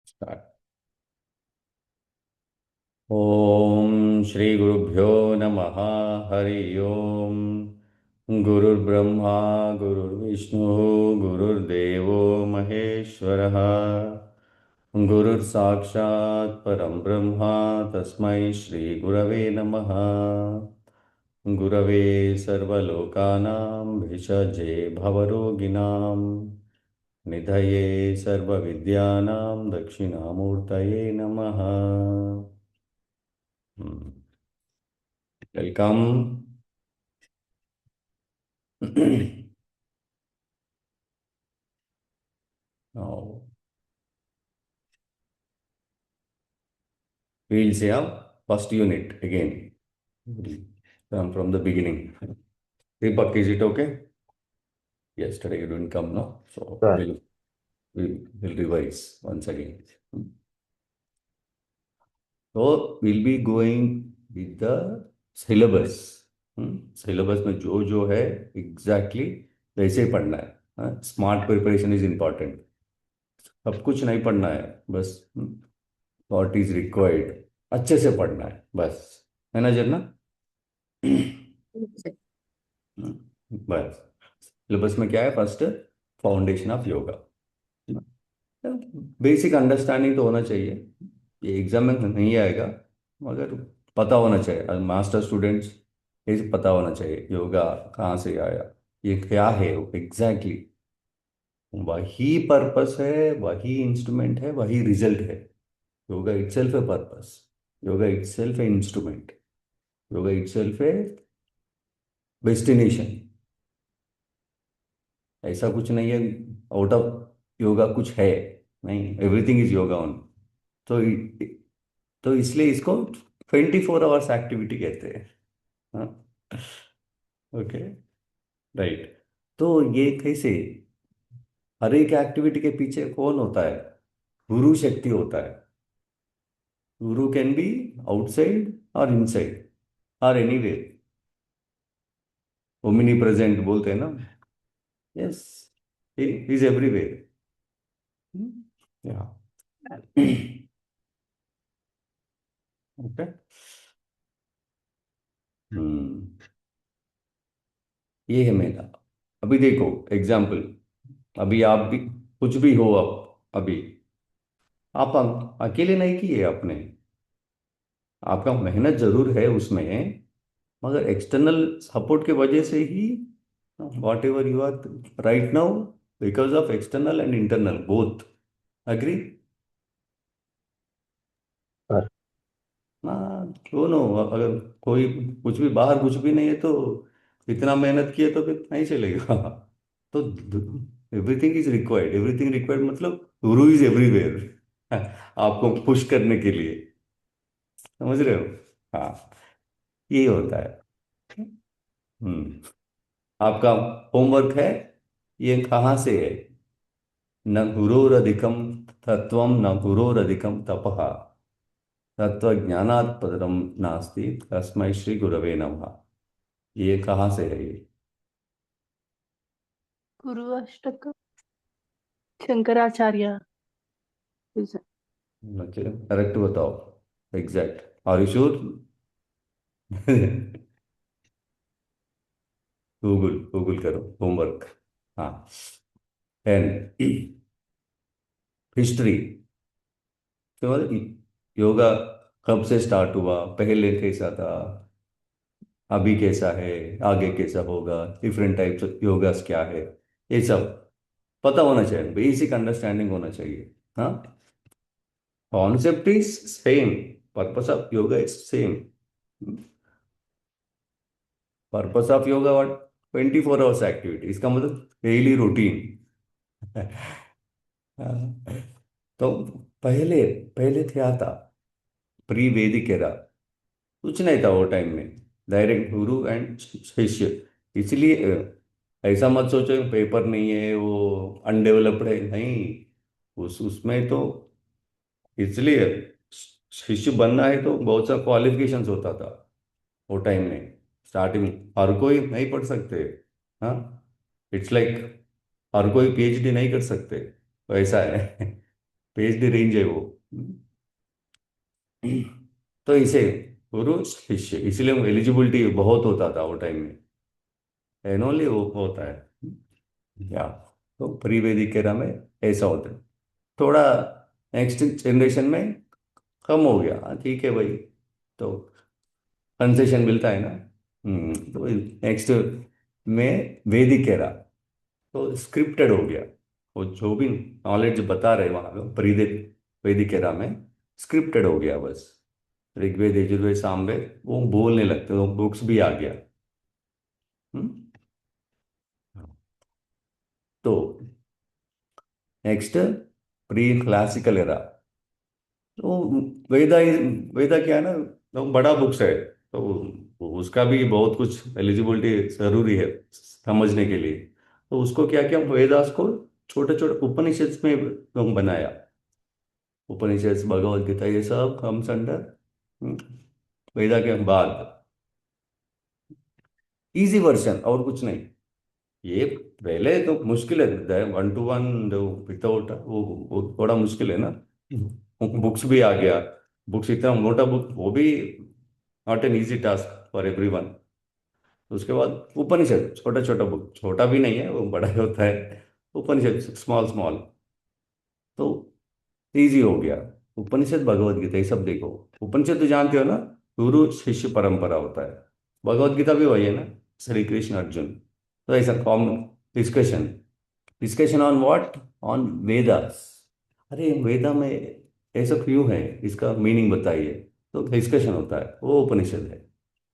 Start. ओम श्री गुरुभ्यो नमः। हरि ओम। गुरुर्ब्रह्मा गुरुर्विष्णु गुरुर्देवो महेश्वरः। गुरुर्साक्षात् परं ब्रह्म तस्मै श्री गुरवे नमः। गुरवे सर्वलोकानां भिषजे भवरोगिणां निधये सर्वविद्यानां दक्षिणामूर्तये नमः। Welcome. Now we'll say our first unit again. We'll come from the beginning. Deepak, is it okay? Yesterday you didn't come, no? So Sure. we'll revise once again. So we'll be going with the syllabus. Syllabus में जो जो है exactly वैसे ही पढ़ना है। Smart preparation is important. सब कुछ नहीं पढ़ना है, बस व्हाट इज रिक्वायर्ड अच्छे से पढ़ना है बस। है ना जरना? बस सिलेबस में क्या है? First foundation of yoga. Basic understanding तो होना चाहिए। ये एग्जाम में नहीं आएगा, मगर पता होना चाहिए। मास्टर स्टूडेंट्स ये पता होना चाहिए योगा कहाँ से आया, ये क्या है एग्जैक्टली। वही पर्पस है, वही इंस्ट्रूमेंट है, वही रिजल्ट है। योगा इटसेल्फ है पर्पस, योगा इटसेल्फ है इंस्ट्रूमेंट, योगा इटसेल्फ है डेस्टिनेशन। ऐसा कुछ नहीं है आउट ऑफ योगा कुछ है, नहीं। Everything is yoga on. तो तो इसलिए इसको 24 आवर्स एक्टिविटी कहते हैं। हाँ, ओके, राइट। तो ये कैसे? हर एक एक्टिविटी के पीछे कौन होता है? गुरु शक्ति होता है। गुरु कैन बी आउटसाइड और इनसाइड और एनीवेयर। ओमिनी प्रेजेंट बोलते हैं ना। Yes, is everywhere. या ओके। हम्म ये है मेरा। अभी देखो एग्जाम्पल। अभी आप भी कुछ भी हो, आप अभी आप अकेले नहीं किए आपने। आपका मेहनत जरूर है उसमें, मगर एक्सटर्नल सपोर्ट के वजह से ही whatever you are right now, because of external and internal both. Agree? Sure. हाँ, क्यों नो? अगर कोई कुछ भी बाहर कुछ भी नहीं है तो इतना मेहनत किए तो फिर नहीं चलेगा। तो everything is required, everything required मतलब गुरु इज एवरीवेयर आपको पुश करने के लिए। समझ रहे हो? हाँ, ये होता है। हम्म आपका होमवर्क है, ये कहाँ से है? न गुरोरधिकम तत्वम न गुरोरधिकम तपः तत्वज्ञानात् परम नास्ति तस्मै श्री गुरवे नमः। ये कहाँ से है ये? गुरु अष्टक शंकराचार्य is- करेक्ट बताओ, exact. Are you sure? Google Google करो होमवर्क। हाँ। 10 हिस्ट्री। तो योगा कब से स्टार्ट हुआ, पहले कैसा था, अभी कैसा है, आगे कैसा होगा, डिफरेंट टाइप्स ऑफ योगास क्या है, ये सब पता होना चाहिए। बेसिक अंडरस्टैंडिंग होना चाहिए। हाँ, concept is same, purpose of yoga is same. Purpose of yoga what? 24 hours activity, इसका मतलब डेली रूटीन। तो पहले पहले क्या था? प्री वैदिक एरा, कुछ नहीं था वो टाइम में। डायरेक्ट गुरु एंड शिष्य। इसलिए ऐसा मत सोचो पेपर नहीं है, वो अनडेवलप्ड है, नहीं। उसमें तो इसलिए शिष्य बनना है तो बहुत सा क्वालिफिकेशंस होता था वो टाइम में। स्टार्टिंग में हर कोई नहीं पढ़ सकते। हाँ, इट्स लाइक हर कोई पीएचडी नहीं कर सकते, वैसा है। PhD रेंज है वो। तो इसे गुरु शिष्य, इसलिए एलिजिबिलिटी बहुत होता था वो टाइम में, एनोली वो होता है या। तो प्री वैदिक एरा में ऐसा होता है। थोड़ा नेक्स्ट जनरेशन में कम हो गया, हाँ, ठीक है भाई। तो कंसेशन मिलता है ना। तो नेक्स्ट में वैदिक एरा, तो स्क्रिप्टेड हो गया। वो जो भी नॉलेज बता रहे वहां पे प्रीदिक वैदिक एरा में स्क्रिप्टेड हो गया बस। ऋग्वेद यजुर्वेद सामवेद वो बोलने लगते, वो बुक्स भी आ गया। हम्म। तो नेक्स्ट प्री क्लासिकल एरा। तो वेदा वेदा क्या है ना, तो बड़ा बुक्स है, तो उसका भी बहुत कुछ एलिजिबिलिटी जरूरी है समझने के लिए। तो उसको क्या किया, वेदास को छोटे छोटे उपनिषद में बनाया। उपनिषद भगवद गीता ये सब कम्स अंडर वेदा के बाद, इजी वर्जन और कुछ नहीं। ये पहले तो मुश्किल है, 1 to 1 विदाउट वो थोड़ा मुश्किल है ना। बुक्स भी आ गया, बुक्स इतना मोटा बुक वो भी not an easy task for everyone. उसके बाद उपनिषद छोटा छोटा बुक, छोटा भी नहीं है वो, बड़ा ही होता है। उपनिषद स्मॉल स्मॉल, तो इजी हो गया। उपनिषद भगवत गीता ये सब देखो। उपनिषद तो जानते हो ना, गुरु शिष्य परंपरा होता है। भगवत गीता भी वही है ना, श्री कृष्ण अर्जुन। तो ऐसा common discussion, discussion on what, on Vedas. अरे वेदा में ऐसा क्यों है, इसका मीनिंग बताइए। तो डिस्कशन होता है, वो उपनिषद है।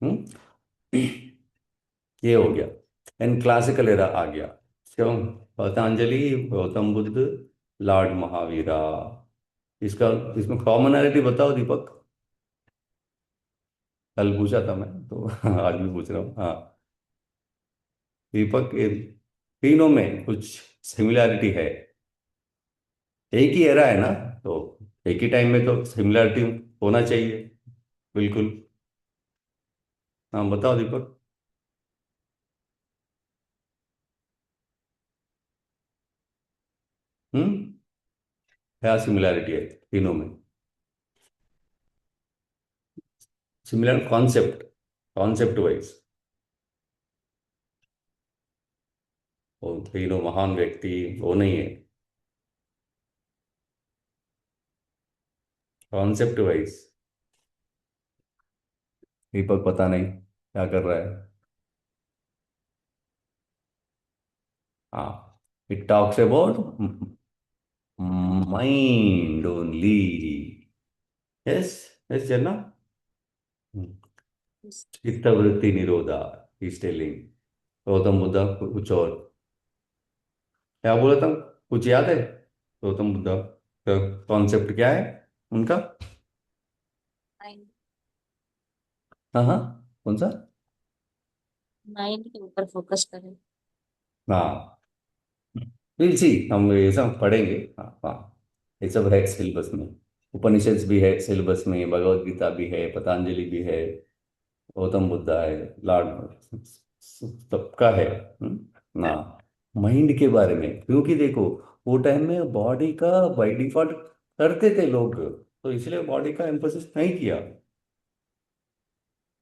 हम्म। ये हो गया। एंड क्लासिकल एरा आ गया, क्यों? पतंजलि, गौतम बुद्ध, लॉर्ड महावीरा। इसका इसमें कॉमनैलिटी बताओ दीपक। कल पूछा था मैं तो आज भी पूछ रहा हूँ, हाँ। दीपक, ये तीनों में कुछ सिमिलैरिटी है, एक ही एरा है ना, तो एक ही टाइम में तो सिमिलैरिटी होना चाहिए, बिल्कुल। हाँ बताओ दीपक। हम्म। क्या सिमिलैरिटी है तीनों में? Similar concept, concept wise. वो तीनों महान व्यक्ति वो नहीं है, कॉन्सेप्ट वाइज। दीपक पता नहीं क्या कर रहा है। हाँ, it talks about mind only. Yes, yes जन्ना। चित्तवृत्ति निरोधा इज टेलिंग। गौतम बुद्ध कुछ और क्या बोला था, कुछ याद है? गौतम बुद्ध का कॉन्सेप्ट क्या है उनका? माइंड, हाँ हाँ, कौन सा? माइंड के ऊपर फोकस करें। हाँ, विल सी, हम ये सब पढ़ेंगे। हाँ हाँ, ये सब है सिलेबस में। उपनिषद भी है सिलेबस में, भगवत गीता भी है, पतंजलि भी है, गौतम बुद्धा है, लॉर्ड, सबका है। ना, माइंड के बारे में, क्योंकि देखो वो टाइम में बॉडी का बाय डिफॉल्ट करते थे लोग, तो इसलिए बॉडी का एम्फोसिस नहीं किया।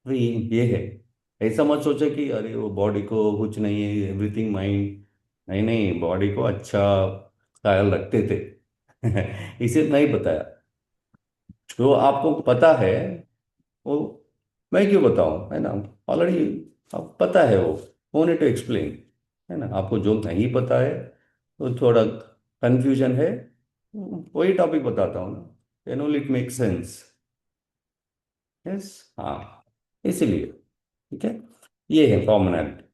तो ये है। ऐसा मत सोचे कि अरे वो बॉडी को कुछ नहीं है, एवरीथिंग माइंड। नहीं नहीं, बॉडी को अच्छा ख्याल रखते थे। इसे नहीं बताया, जो आपको पता है वो मैं क्यों बताऊं, है ना? ऑलरेडी आप पता है वो, नो नीड टू एक्सप्लेन। है ना, आपको जो नहीं पता है, तो थोड़ा कंफ्यूजन है, वही टॉपिक बताता हूँ ना, then only it make sense. Yes, हाँ, इसीलिए ठीक है। ये है कॉमनैलिटी,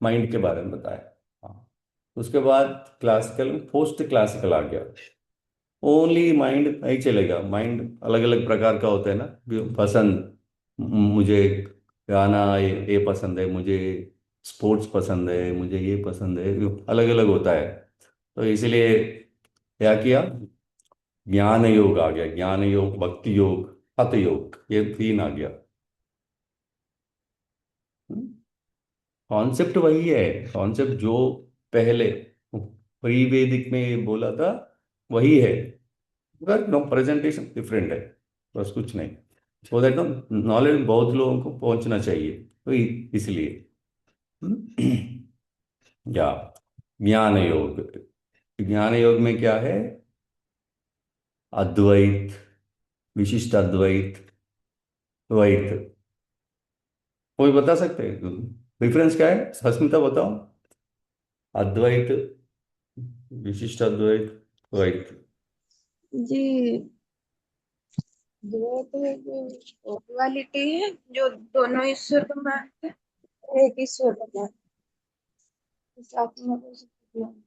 माइंड के बारे में बताया। हाँ, उसके बाद क्लासिकल पोस्ट क्लासिकल आ गया। ओनली माइंड नहीं चलेगा, माइंड अलग अलग प्रकार का होता है ना। पसंद, मुझे गाना ये पसंद है, मुझे स्पोर्ट्स पसंद है, मुझे ये पसंद है, अलग अलग होता है। तो इसीलिए क्या किया, ज्ञान योग आ गया, ज्ञान योग, भक्ति योग, हठ योग, ये तीन आ गया। कॉन्सेप्ट वही है, कॉन्सेप्ट जो पहले प्री वैदिक में बोला था वही है। बट नो प्रेजेंटेशन डिफरेंट है, बस कुछ नहीं। सो दैट नो नॉलेज बहुत लोगों को पहुंचना चाहिए, तो इसलिए या ज्ञान योग, ज्ञान योग में क्या है? अद्वैत, विशिष्ट अद्वैत, द्वैत। कोई बता सकते हैं डिफरेंस क्या है? सस्मिता बताओ। अद्वैत, विशिष्ट अद्वैत, द्वैत। जी, दो तो जो डुअलिटी है, जो दोनों ईश्वर को मानते हैं, एक ईश्वर को मानते हैं, साथ में कुछ नहीं।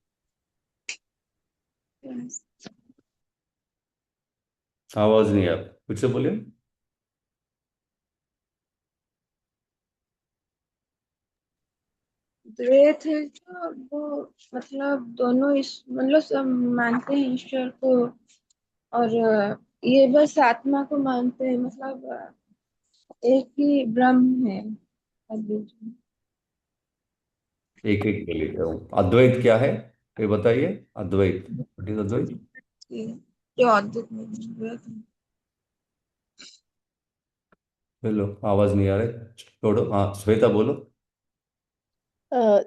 आवाज नहीं, आप फिर से बोलिए। द्वैत है जो वो, मतलब दोनों इस मतलब सब मानते हैं ईश्वर को, और ये बस आत्मा को मानते हैं, मतलब एक ही ब्रह्म है अद्वैत में। एक एक बोलिए। अद्वैत क्या है ये बताइए। अद्वैत, व्हाट इज अद्वैत? कि जो अद्वैत में द्वैत है। बोलो, आवाज नहीं आ रहा, छोड़ो। हाँ श्वेता बोलो।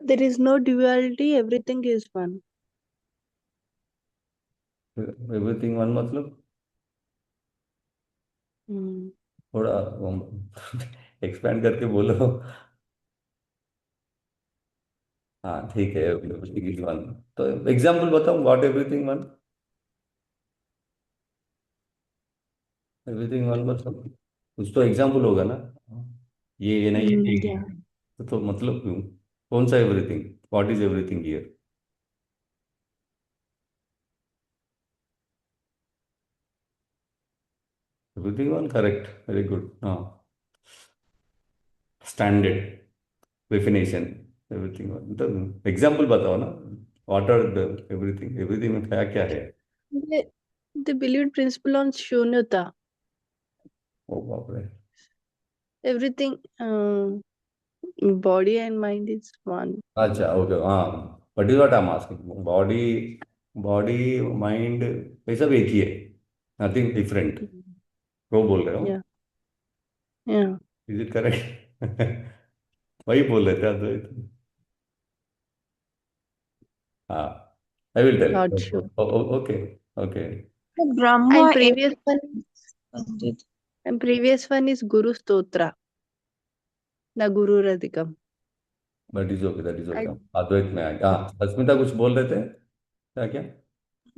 There is no duality, everything is one. Everything one मतलब? Hmm. थोड़ा एक्सपैंड करके बोलो। हाँ ठीक है, एवरीथिंग इज वन। तो एग्जाम्पल बताओ, what everything one? Everything one मतलब कुछ तो एग्जाम्पल होगा ना। ये नहीं, ये एक ही Yeah. है। तो मतलब क्यों? कौन सा everything? What is everything here? Everything one, correct, very good. हाँ, स्टैंडर्ड डेफिनेशन, एवरीथिंग वन। तो एग्जाम्पल बताओ ना, what are the everything, everything में क्या क्या है? They believed principle on shunyata. ओ बाप रे। Everything, body and mind is one. अच्छा ओके, हाँ। But is what I am asking, body, body mind ये सब एक ही है, नथिंग डिफरेंट। Mm. वो बोल रहे हो? Yeah. Yeah. Is it correct? वही बोल रहे थे अद्वैत। हाँ, I will tell. Not sure. Okay, okay. तो ब्रह्म And एक previous one, Advait. is Guru Stotra, the Guru Radhikam. But is okay, that is okay. I Advait में आए, हाँ। अस्मिता कुछ बोल रहे थे, क्या क्या?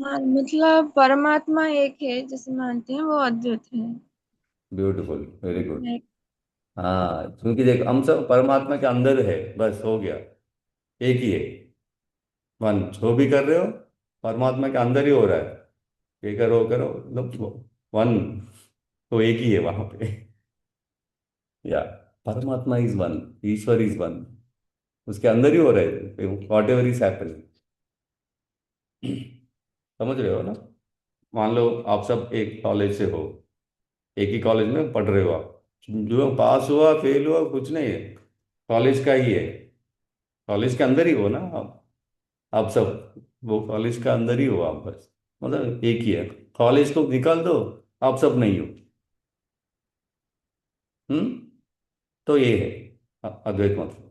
हाँ, मतलब परमात्मा एक है जिसे मानते हैं, वो अद्वैत है। Beautiful, very good. एक- हाँ, क्योंकि देख हम सब परमात्मा के अंदर है, बस हो गया, एक ही है। वन, जो भी कर रहे हो परमात्मा के अंदर ही हो रहा है। ये करो वो करो, मतलब वन, तो एक ही है वहां पे। या परमात्मा is one, Ishwar is one, उसके अंदर ही हो रहा है वॉट एवर इज हैपनिंग। समझ रहे हो ना? मान लो आप सब एक कॉलेज से हो, एक ही कॉलेज में पढ़ रहे हो आप, जो पास हुआ फेल हुआ कुछ नहीं है, कॉलेज का ही है। कॉलेज के अंदर ही हो ना आप सब, वो कॉलेज का अंदर ही हो आप, बस मतलब एक ही है। कॉलेज को निकाल दो, आप सब नहीं हो। हम्म। तो ये है अद्वैत मतलब।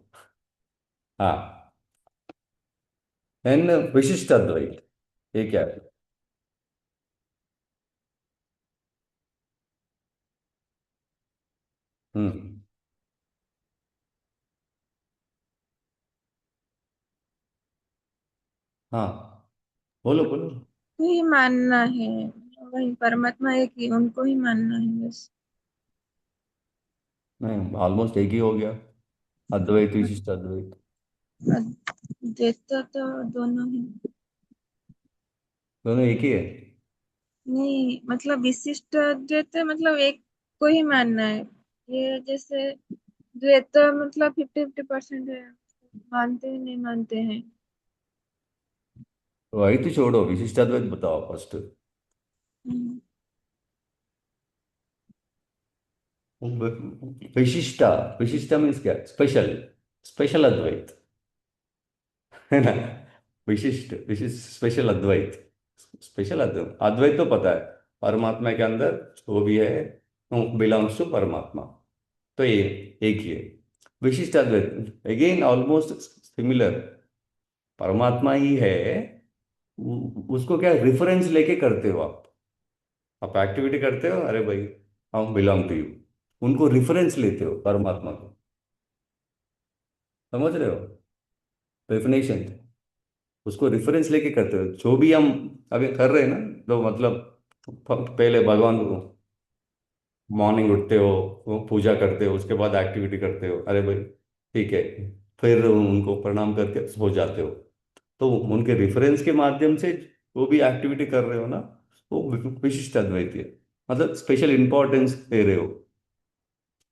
हाँ, एंड विशिष्ट अद्वैत, ये क्या है? हम्म। हाँ, बोलो बोलो। को ही मानना है, वही परमात्मा एक ही, उनको ही मानना है बस। नहीं, ऑलमोस्ट एक ही हो गया, अद्वैत विशिष्ट अद्वैत। अद्वैत तो दोनों ही। दोनों एक ही है। नहीं, मतलब विशिष्ट अद्वैत मतलब एक को ही मानना है। ये जैसे द्वैत मतलब 50-50% है, मानते हैं नहीं मानते हैं। तो वही तो छोड़ो, विशिष्ट अद्वैत बताओ फर्स्ट। हम्म। विशिष्टा, विशिष्टा मीन्स क्या? स्पेशल, स्पेशल अद्वैत, है ना? विशिष्ट, विशिष्ट स्पेशल अद्वैत, स्पेशल अद्वैत, अद्वैत तो पता है, परमात्मा के अंदर जो भी है बिलोंग्स टू परमात्मा। तो ये एक ही है। विशिष्ट अद्वैत अगेन ऑलमोस्ट सिमिलर। परमात्मा ही है, उसको क्या रेफरेंस लेके करते हो आप एक्टिविटी करते हो, अरे भाई हम बिलोंग टू यू, उनको रेफरेंस लेते हो परमात्मा को। समझ रहे हो डेफिनेशन? उसको रेफरेंस लेके करते हो जो भी हम अभी कर रहे हैं ना। तो मतलब पहले भगवान को मॉर्निंग उठते हो, वो पूजा करते हो, उसके बाद एक्टिविटी करते हो, अरे भाई ठीक है, फिर उनको प्रणाम करके सो जाते हो। तो उनके रेफरेंस के माध्यम से वो भी एक्टिविटी कर रहे हो ना, वो विशिष्ट अद्वैत है। मतलब स्पेशल इंपॉर्टेंस दे रहे हो,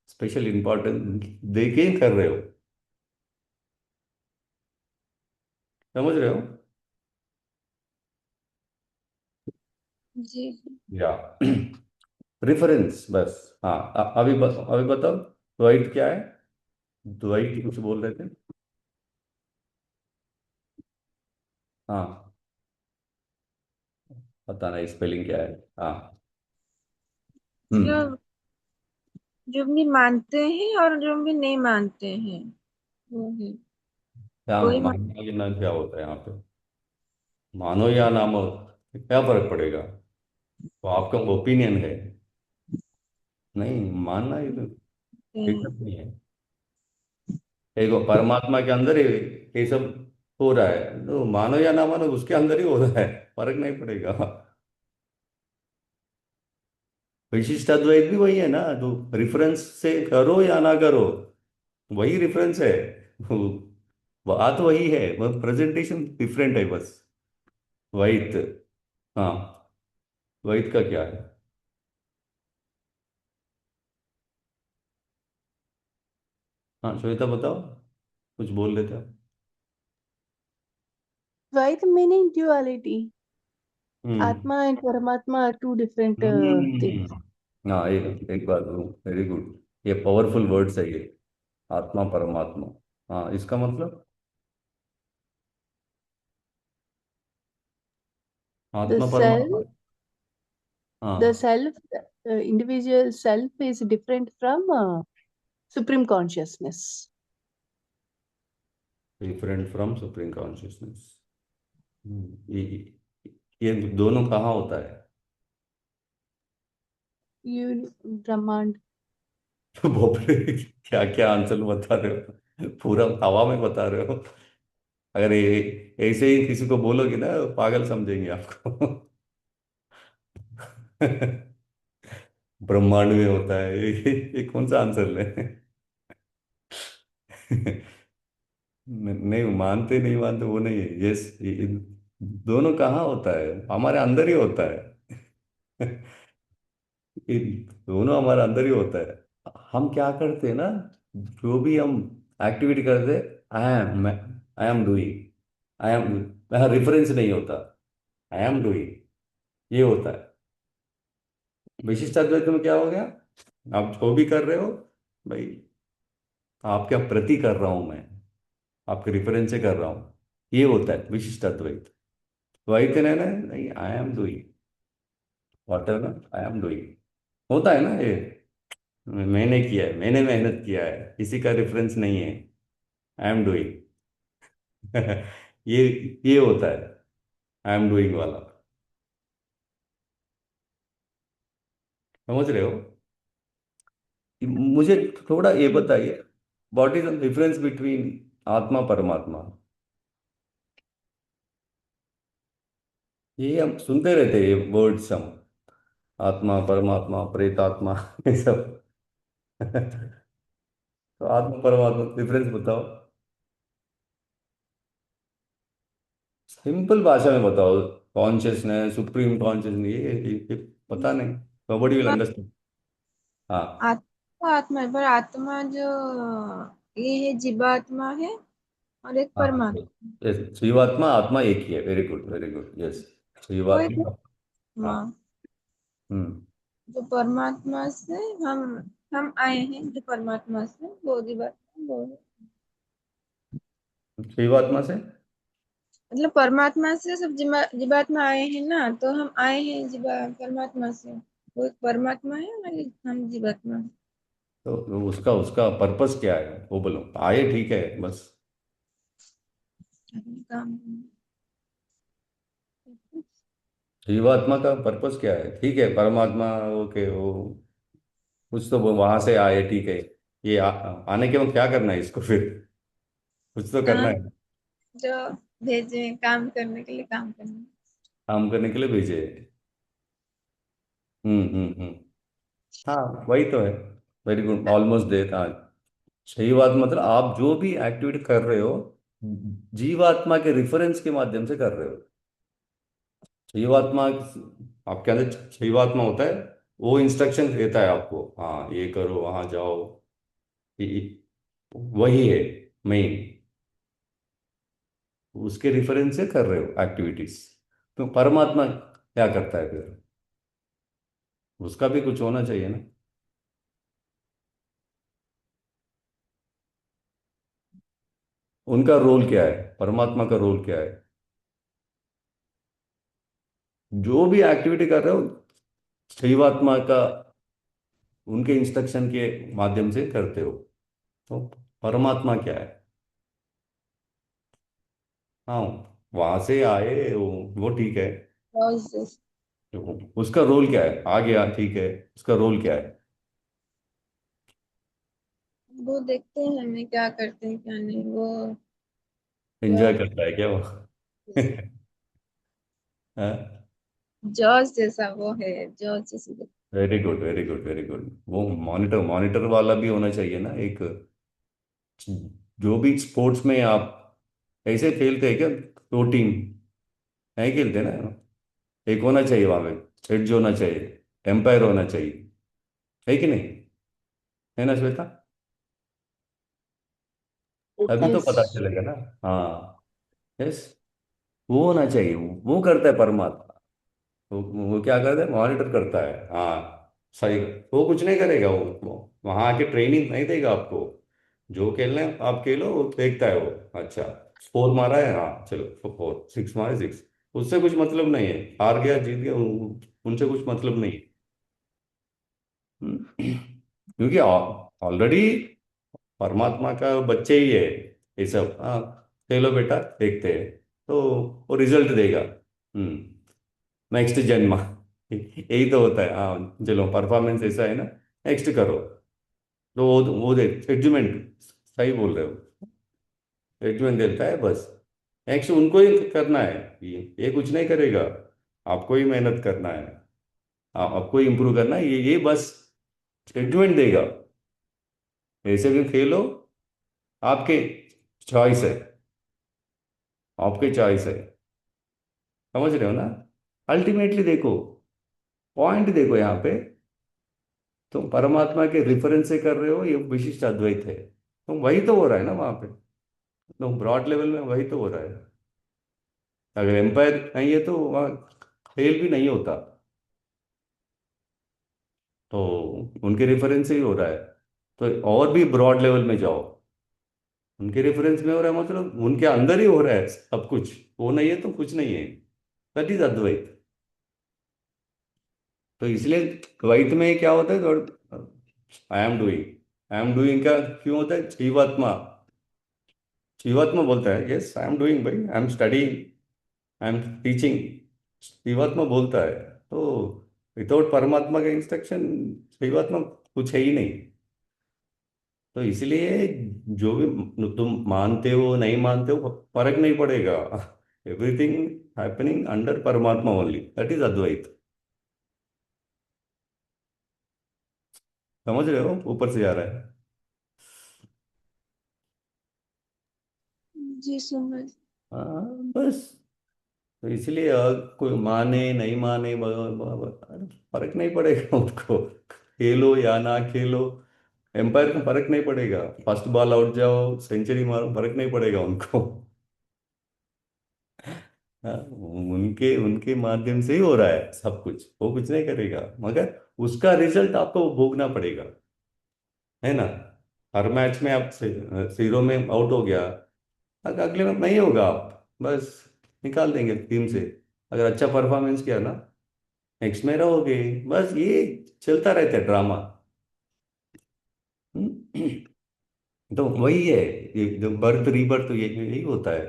स्पेशल इंपॉर्टेंस दे के कर रहे हो। समझ रहे हो? जी। या रेफरेंस बस। हाँ अभी बताओ द्वैत क्या है? द्वैत कुछ बोल रहे थे। हाँ, पता नहीं स्पेलिंग क्या है। हाँ। हम्म। मतलब जो भी मानते हैं और जो भी नहीं मानते हैं, वो है। क्या कोई मान मानना कि ना क्या होता है यहाँ पे? मानो या ना मानो क्या फर्क पड़ेगा? तो आपका ओपिनियन है। नहीं मानना ये तो हैं। दिक्कत नहीं है। देखो परमात्मा के अंदर ये सब हो रहा है, तो मानो या ना मानो उसके अंदर ही हो रहा है, फर्क नहीं पड़ेगा। विशिष्ट अद्वैत भी वही है ना, जो रिफरेंस से करो या ना करो, वही रेफरेंस है। वो- बात वही है, वह प्रेजेंटेशन डिफरेंट है बस। वैत। हाँ, वैत का क्या है? हाँ श्वेता बताओ, कुछ बोल रहे थे आप। Right meaning duality. Hmm. Atma and Paramatma are two different things. हाँ एक बात, वेरी गुड। ये पावरफुल वर्ड्स है ये, आत्मा परमात्मा। हाँ इसका मतलब The आत्मा self, परमात्मा। the हाँ, self, individual self is different from supreme consciousness. Different from supreme consciousness. ये दोनों कहाँ होता है? Brahmand. बाप रे, क्या क्या आंसर बता रहे हो, पूरा हवा में बता रहे हो। अगर ये ऐसे ही किसी को बोलोगे ना, पागल समझेंगे आपको। ब्रह्मांड में होता है ये कौन सा आंसर ले? नहीं मानते नहीं मानते वो नहीं है, यस। दोनों कहाँ होता है? हमारे अंदर ही होता है। ये दोनों हमारे अंदर ही होता है। हम क्या करते हैं ना, जो भी हम एक्टिविटी करते, I am doing, I am, वहाँ रेफरेंस नहीं होता, आई एम डूइंग, ये होता है। विशिष्ट अद्वैत में क्या हो गया? आप जो भी कर रहे हो भाई, आपके प्रति कर रहा हूं मैं, आपके रेफरेंस से कर रहा हूं, ये होता है विशिष्ट अद्वैत। द्वैत नहीं ना, नहीं I am doing what ever I am doing, होता है ना ये। मैंने किया है, मैंने मेहनत किया है, किसी का रेफरेंस नहीं है, आई एम डूइंग। ये ये होता है आई एम डूइंग वाला। समझ रहे हो? मुझे थोड़ा ये बताइए, what is the difference between आत्मा परमात्मा? ये हम सुनते रहते हैं ये वर्ड्स हम, आत्मा परमात्मा प्रेतात्मा, ये सब। तो आत्मा परमात्मा डिफरेंस बताओ, सिंपल भाषा में बताओ। कॉन्शियसनेस, सुप्रीम कॉन्शियसनेस, ये पता नहीं, नोबडी विल अंडरस्टैंड। हाँ। आत्मा आत्मा है, पर आत्मा जो ये है जीवात्मा है, और एक हाँ परमात्मा। यस, जीवात्मा आत्मा एक ही है, very good very good, yes. वो एक जीवात्मा। आत्मा हाँ। हम्म। जो परमात्मा से हम आए हैं, जो परमात्मा से वो जीवात्मा वो है। जीवात्मा से मतलब परमात्मा से सब जीवात्मा आए हैं ना, तो हम आए हैं परमात्मा से। वो एक परमात्मा है और हम जीवात्मा हैं। तो उसका उसका पर्पस क्या है वो बोलो, आए ठीक है बस। अपने काम जीवात्मा का पर्पस क्या है? ठीक है परमात्मा, ओके वो कुछ तो वो वहां से आए ठीक है। ये आने के बाद क्या करना है इसको फिर? कुछ तो करना काम है। जो भेजे काम करने के लिए, काम करना। काम करने के लिए भेजे। हम्म। हाँ वही तो है। वेरी गुड, ऑलमोस्ट देर। हाँ सही बात, मतलब आप जो भी एक्टिविटी कर रहे हो जीवात्मा के रिफरेंस के माध्यम से कर रहे हो। जीवात्मा आपके अंदर जीवात्मा होता है, वो इंस्ट्रक्शन देता है आपको, हाँ ये करो वहां जाओ। वही है मेन, उसके रिफरेंस से कर रहे हो एक्टिविटीज। तो परमात्मा क्या करता है फिर? उसका भी कुछ होना चाहिए ना। उनका रोल क्या है, परमात्मा का रोल क्या है? जो भी एक्टिविटी कर रहे हो जीवात्मा का, उनके इंस्ट्रक्शन के माध्यम से करते हो। तो परमात्मा क्या है? हाँ वहां से आए वो ठीक है। Causes। उसका रोल क्या है? आ गया ठीक है, उसका रोल क्या है? वो देखते हैं हमें क्या करते हैं क्या नहीं, वो एंजॉय करता है क्या वो? जॉज जैसा वो है, जॉज जैसे very good very good very good. वो मॉनिटर मॉनिटर वाला भी होना चाहिए ना एक। जो भी स्पोर्ट्स में आप ऐसे खेलते हैं क्या, दो टीम नहीं खेलते ना, एक होना चाहिए वहां पे, जज होना चाहिए, एम्पायर होना चाहिए, है कि नहीं? है ना श्वेता? तभी तो पता Yes. चलेगा ना। हाँ यस, वो होना चाहिए, वो करता है परमात्मा। वो क्या करता है, मॉनिटर करता है, हाँ सही। वो कुछ नहीं करेगा, वो वहां आके ट्रेनिंग नहीं देगा आपको। जो खेलना है आप खेलो, वो देखता है वो, अच्छा फोर मारा है हाँ चलो फोर, सिक्स मारे सिक्स। उससे कुछ मतलब नहीं है, हार गया जीत गया उनसे कुछ मतलब नहीं है। क्योंकि ऑलरेडी परमात्मा का बच्चे ही है ये सब। हाँ खेलो बेटा, देखते हैं, तो वो रिजल्ट देगा। नेक्स्ट जन्म यही तो होता है। हाँ चलो परफॉर्मेंस ऐसा है ना, नेक्स्ट करो। तो वो दे जजमेंट, सही बोल रहे हो, जजमेंट देता है बस। नेक्स्ट उनको ही करना है, ये कुछ नहीं करेगा। आपको ही मेहनत करना है, आपको ही इम्प्रूव करना है, ये बस जजमेंट देगा। ऐसे भी खेलो, आपके चॉइस है, आपके चॉइस है। समझ रहे हो ना? अल्टीमेटली देखो, पॉइंट देखो यहाँ पे, तुम परमात्मा के रेफरेंस से कर रहे हो, ये विशिष्ट अद्वैत है। तो वही तो हो रहा है ना वहां पे, तो ब्रॉड लेवल में वही तो हो रहा है। अगर एम्पायर नहीं है तो वहाँ खेल भी नहीं होता। तो उनके रेफरेंस से ही हो रहा है। तो और भी ब्रॉड लेवल में जाओ, उनके रेफरेंस में हो रहा है मतलब उनके अंदर ही हो रहा है सब कुछ। वो नहीं है तो कुछ नहीं है। दैट इज अद्वैत। तो इसलिए द्वैत में क्या होता है, आई एम डूइंग का क्यों होता है? जीवात्मा, जीवात्मा बोलता है यस आई एम डूइंग भाई, I am studying, I am teaching. जीवात्मा बोलता है। तो विदाउट परमात्मा का इंस्ट्रक्शन जीवात्मा कुछ है ही नहीं। तो इसलिए जो भी तुम मानते हो नहीं मानते हो फर्क नहीं पड़ेगा। एवरीथिंग हैपनिंग अंडर परमात्मा ओनली, दैट इज अद्वैत। समझ रहे हो, ऊपर से जा रहा है। जी समझ। हाँ बस। तो इसलिए कोई माने नहीं माने फर्क नहीं पड़ेगा उनको, खेलो या ना खेलो। एम्पायर को फर्क नहीं पड़ेगा, फर्स्ट बॉल आउट जाओ सेंचुरी मारो, फर्क नहीं पड़ेगा उनको। हाँ, उनके उनके माध्यम से ही हो रहा है सब कुछ, वो कुछ नहीं करेगा, मगर उसका रिजल्ट आपको भोगना पड़ेगा, है ना? हर मैच में आप जीरो में आउट हो गया, अगले में नहीं होगा आप, बस निकाल देंगे टीम से। अगर अच्छा परफॉर्मेंस किया ना, नेक्स्ट में रहोगे। बस ये चलता रहता है ड्रामा। तो वही है, ये जो बर्थ रीबर्थ ये यही होता है,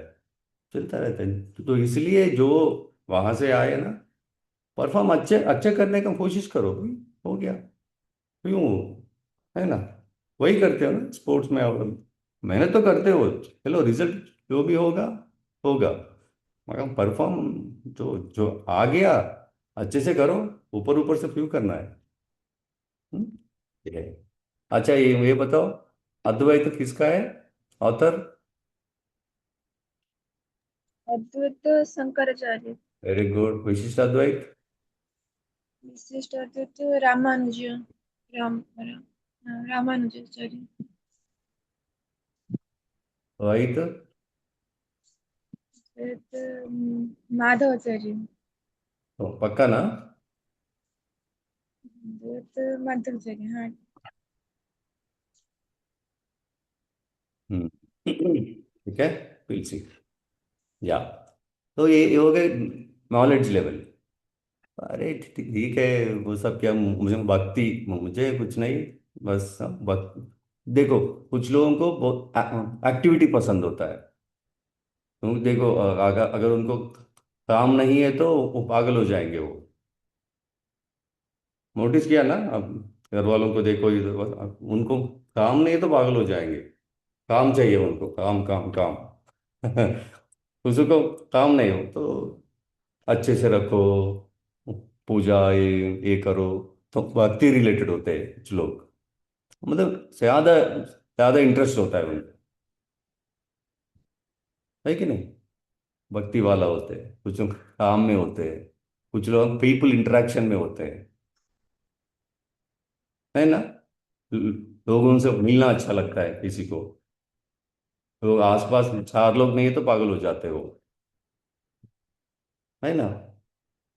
चलता रहता है। तो इसलिए जो वहां से आए ना, परफॉर्म अच्छे अच्छे करने का कोशिश करो भाई, हो गया। क्यों, है ना? वही करते हो ना स्पोर्ट्स में, और मेहनत तो करते हो, चलो रिजल्ट जो भी होगा होगा, मगर परफॉर्म जो जो आ गया अच्छे से करो। ऊपर ऊपर से क्यों करना है? हम्म? ये है। अच्छा, ये बताओ, अद्वैत किसका है author? Advaita Shankaracharya. Very good. Vishishta Advaita? विशिष्ट अद्वैत रामानुज। रामानुजाचार्य। द्वैत? अद्वैत माधवाचार्य। तो पक्का ना? अद्वैत माधवाचार्य, हाँ। हम्म। ठीक है, विल सी। या, तो ये हो गए नॉलेज लेवल। अरे ठीक है, वो सब क्या, मुझे भक्ति, मुझे कुछ नहीं, बस भक्ति। देखो, कुछ लोगों को बहुत एक्टिविटी पसंद होता है। क्योंकि देखो, अगर अगर उनको काम नहीं है तो वो पागल हो जाएंगे वो। नोटिस किया ना अब, घर वालों को देखो इधर, उनको काम नहीं है तो पागल हो जाएंगे। काम चाहिए उनको, काम काम काम। किसी को काम नहीं हो तो अच्छे से रखो, पूजा ये करो। तो भक्ति रिलेटेड होते हैं कुछ लोग, मतलब ज्यादा ज्यादा इंटरेस्ट होता है उनको, है कि नहीं? भक्ति वाला होते हैं कुछ लोग, काम में होते हैं कुछ लोग, पीपल इंटरेक्शन में होते हैं, है ना? लोगों से मिलना अच्छा लगता है किसी को, तो आसपास चार लोग नहीं है तो पागल हो जाते हो, है ना?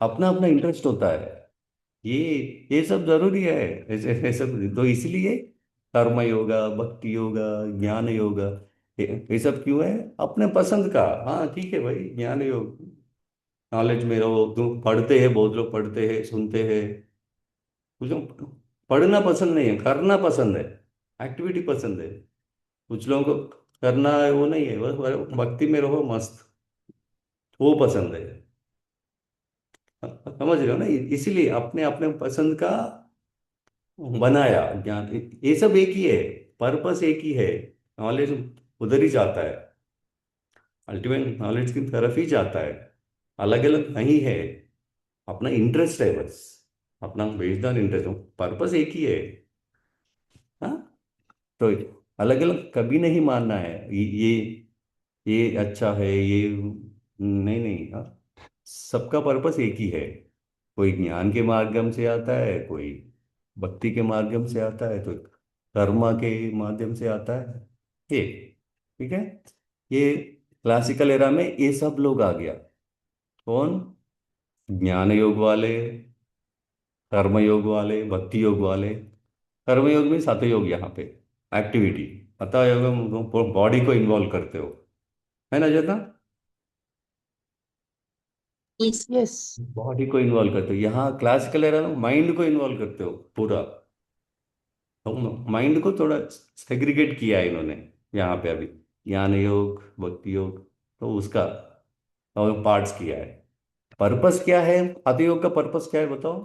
अपना अपना इंटरेस्ट होता है। ये ये सब जरूरी है। ऐसे ऐसे तो इसलिए कर्म योगा, भक्ति योगा, ज्ञान योगा, ये सब क्यों है? अपने पसंद का। हाँ ठीक है भाई, ज्ञान योग, नॉलेज में रहो। तुम पढ़ते हैं, बहुत लोग पढ़ते हैं, सुनते हैं। कुछ लोग पढ़ना पसंद नहीं है, करना पसंद है, एक्टिविटी पसंद है। कुछ लोगों को करना है वो नहीं है, बस भक्ति में रहो मस्त, वो पसंद है। समझ रहे हो ना? इसीलिए अपने अपने पसंद का बनाया ज्ञान। ये सब एक ही है, पर्पस एक ही है। नॉलेज उधर ही जाता है, अल्टीमेट नॉलेज की तरफ ही जाता है। अलग अलग नहीं है, अपना इंटरेस्ट है बस, अपना बेस्ड ऑन इंटरेस्ट। पर्पस एक ही है। हाँ, तो अलग अलग कभी नहीं मानना है, ये अच्छा है, ये नहीं नहीं। हाँ, सबका पर्पस एक ही है। कोई ज्ञान के माध्यम से आता है, कोई भक्ति के माध्यम से आता है, तो कर्मा के माध्यम से आता है। ये ठीक है। ये क्लासिकल एरा में ये सब लोग आ गया। कौन? ज्ञान योग वाले, कर्म योग वाले, भक्ति योग वाले। कर्म योग में सात योग यहाँ पे, एक्टिविटी। पता योग बॉडी को इन्वॉल्व करते हो, है ना जता? इस Yes. बॉडी को इन्वॉल्व करते हो। यहाँ क्लासिकल एरा में माइंड को इन्वॉल्व करते हो पूरा। तो माइंड को थोड़ा सेग्रीगेट किया है इन्होंने यहाँ पे अभी, ज्ञान योग, भक्ति योग, तो उसका और पार्ट्स किया है। पर्पस क्या है? हठ योग का पर्पस क्या है बताओ?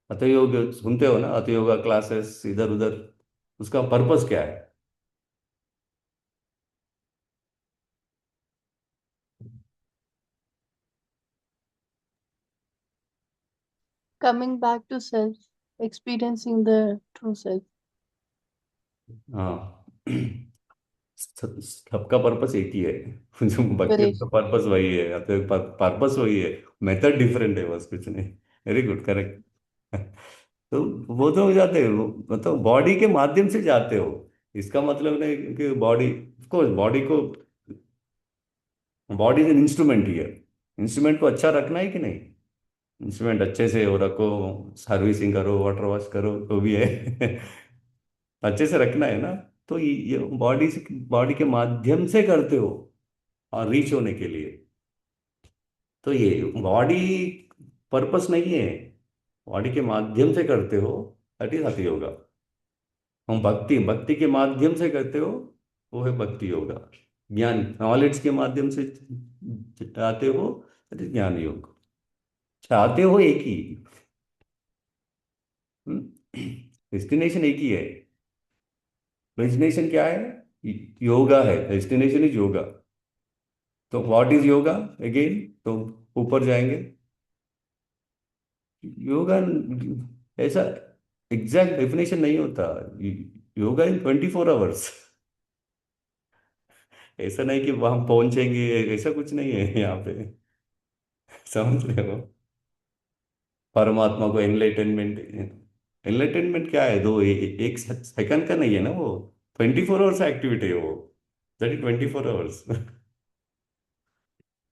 हठ योग सुनते हो ना, हठ योगा क्लासेस इधर उधर, उसका पर्पस क्या है? Coming back to self, experiencing the true self. हाँ। सबका पर्पस एक ही है। जो भक्ति, Correct. उसका पर्पस वही है, हठ योग पर्पस वही है, मेथड डिफरेंट है, बस कुछ नहीं। Very good, correct. तो वो तो हो जाते हो, मतलब बॉडी के माध्यम से जाते हो। इसका मतलब नहीं कि बॉडी, ऑफ कोर्स बॉडी को, बॉडी इज एन इंस्ट्रूमेंट ही है। इंस्ट्रूमेंट को अच्छा रखना है कि नहीं? इंस्ट्रूमेंट अच्छे से वो रखो, सर्विसिंग करो, वाटर वॉश करो, जो भी है। अच्छे से रखना है ना। तो ये बॉडी से, बॉडी के माध्यम से करते हो। और रीच होने के लिए। तो ये बॉडी पर्पस नहीं है, बॉडी के माध्यम से करते हो, दैट इज हठी योगा। हम भक्ति भक्ति के माध्यम से करते हो, वो है भक्ति योगा। ज्ञान नॉलेज के माध्यम से चाहते हो, दैट इज ज्ञान योग। चाहते हो एक ही, डेस्टिनेशन एक ही है। डेस्टिनेशन क्या है? योगा है, डेस्टिनेशन इज योगा। तो व्हाट इज योगा अगेन? तो ऊपर जाएंगे। योगा ऐसा एग्जैक्ट डेफिनेशन नहीं होता। योगा इन 24 आवर्स। ऐसा नहीं कि वहां पहुंचेंगे, ऐसा कुछ नहीं है यहाँ पे। समझ रहे हो? परमात्मा को एनलाइटनमेंट, एनलाइटनमेंट क्या है? एक सेकंड का नहीं है ना वो, 24 आवर्स एक्टिविटी है वो। That is 24 hours.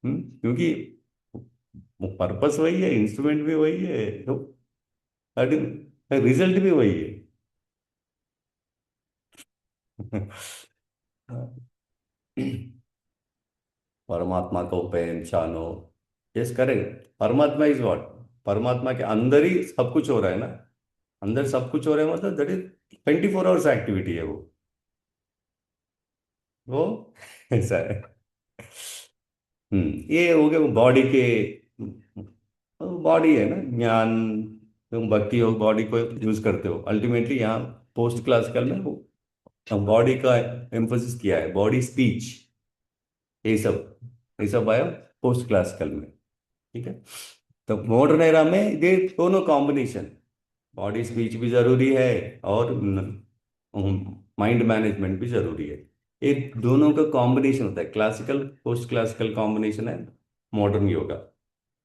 क्योंकि पर्पस वही है, इंस्ट्रूमेंट भी वही है, तो रिजल्ट भी वही है। परमात्मा को पहचानो। Yes correct. परमात्मा इज व्हाट? परमात्मा के अंदर ही सब कुछ हो रहा है ना। अंदर सब कुछ हो रहा है मतलब दैट इज 24 आवर्स एक्टिविटी है वो ऐसा है। ये हो गया बॉडी के। बॉडी है ना ज्ञान। तुम भक्ति योग बॉडी को यूज करते हो अल्टीमेटली। यहाँ पोस्ट क्लासिकल में वो बॉडी का एम्फोसिस किया है, बॉडी स्पीच, ये सब आया पोस्ट क्लासिकल में। ठीक है। तो मॉडर्न एरा में ये दोनों कॉम्बिनेशन, बॉडी स्पीच भी जरूरी है और माइंड मैनेजमेंट भी जरूरी है। ये दोनों का कॉम्बिनेशन होता है, क्लासिकल पोस्ट क्लासिकल कॉम्बिनेशन है मॉडर्न योगा।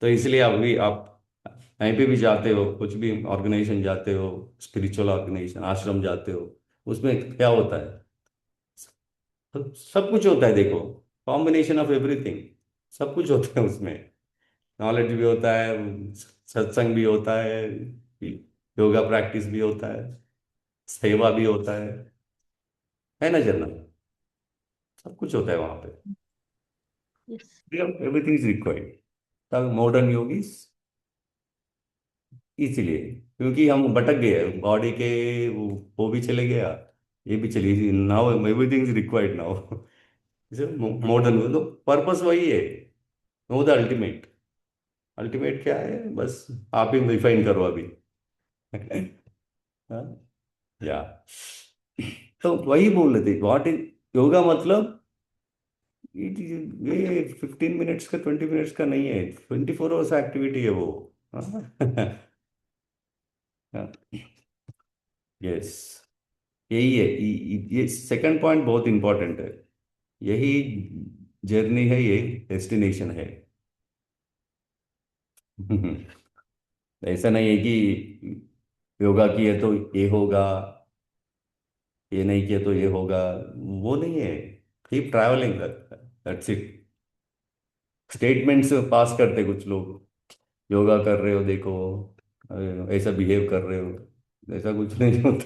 तो इसलिए अभी आप कहीं पे भी जाते हो, कुछ भी ऑर्गेनाइजेशन जाते हो, स्पिरिचुअल ऑर्गेनाइजेशन आश्रम जाते हो, उसमें क्या होता है? तो सब कुछ होता है देखो, कॉम्बिनेशन ऑफ एवरीथिंग। सब कुछ होता है उसमें। नॉलेज भी होता है, सत्संग भी होता है, योगा प्रैक्टिस भी होता है, सेवा भी होता है ना जनरल? सब कुछ होता है वहां पे। Yes. Everything is required. तब मॉडर्न योगीज इसीलिए, क्योंकि हम भटक गए बॉडी के, वो भी चले गया, ये भी चली, now everything is required now. Modern तो पर्पस वही है। Know the ultimate. अल्टीमेट क्या है बस आप ही डिफाइन करो अभी। हाँ, या तो वही बोल रहे थे व्हाट इज योगा मतलब। ये 15 मिनट्स का 20 मिनट्स का नहीं है, 24 आवर्स एक्टिविटी है वो। यस, यही है। ये सेकंड पॉइंट बहुत इंपॉर्टेंट है। यही जर्नी है, ये डेस्टिनेशन है। ऐसा नहीं है कि योगा किए तो ये होगा, ये नहीं किया तो ये होगा, वो नहीं है। Keep travelling, that's it. Statements pass करते कुछ लोग, योगा कर रहे हो देखो, ऐसा बिहेव कर रहे हो, ऐसा कुछ नहीं होता।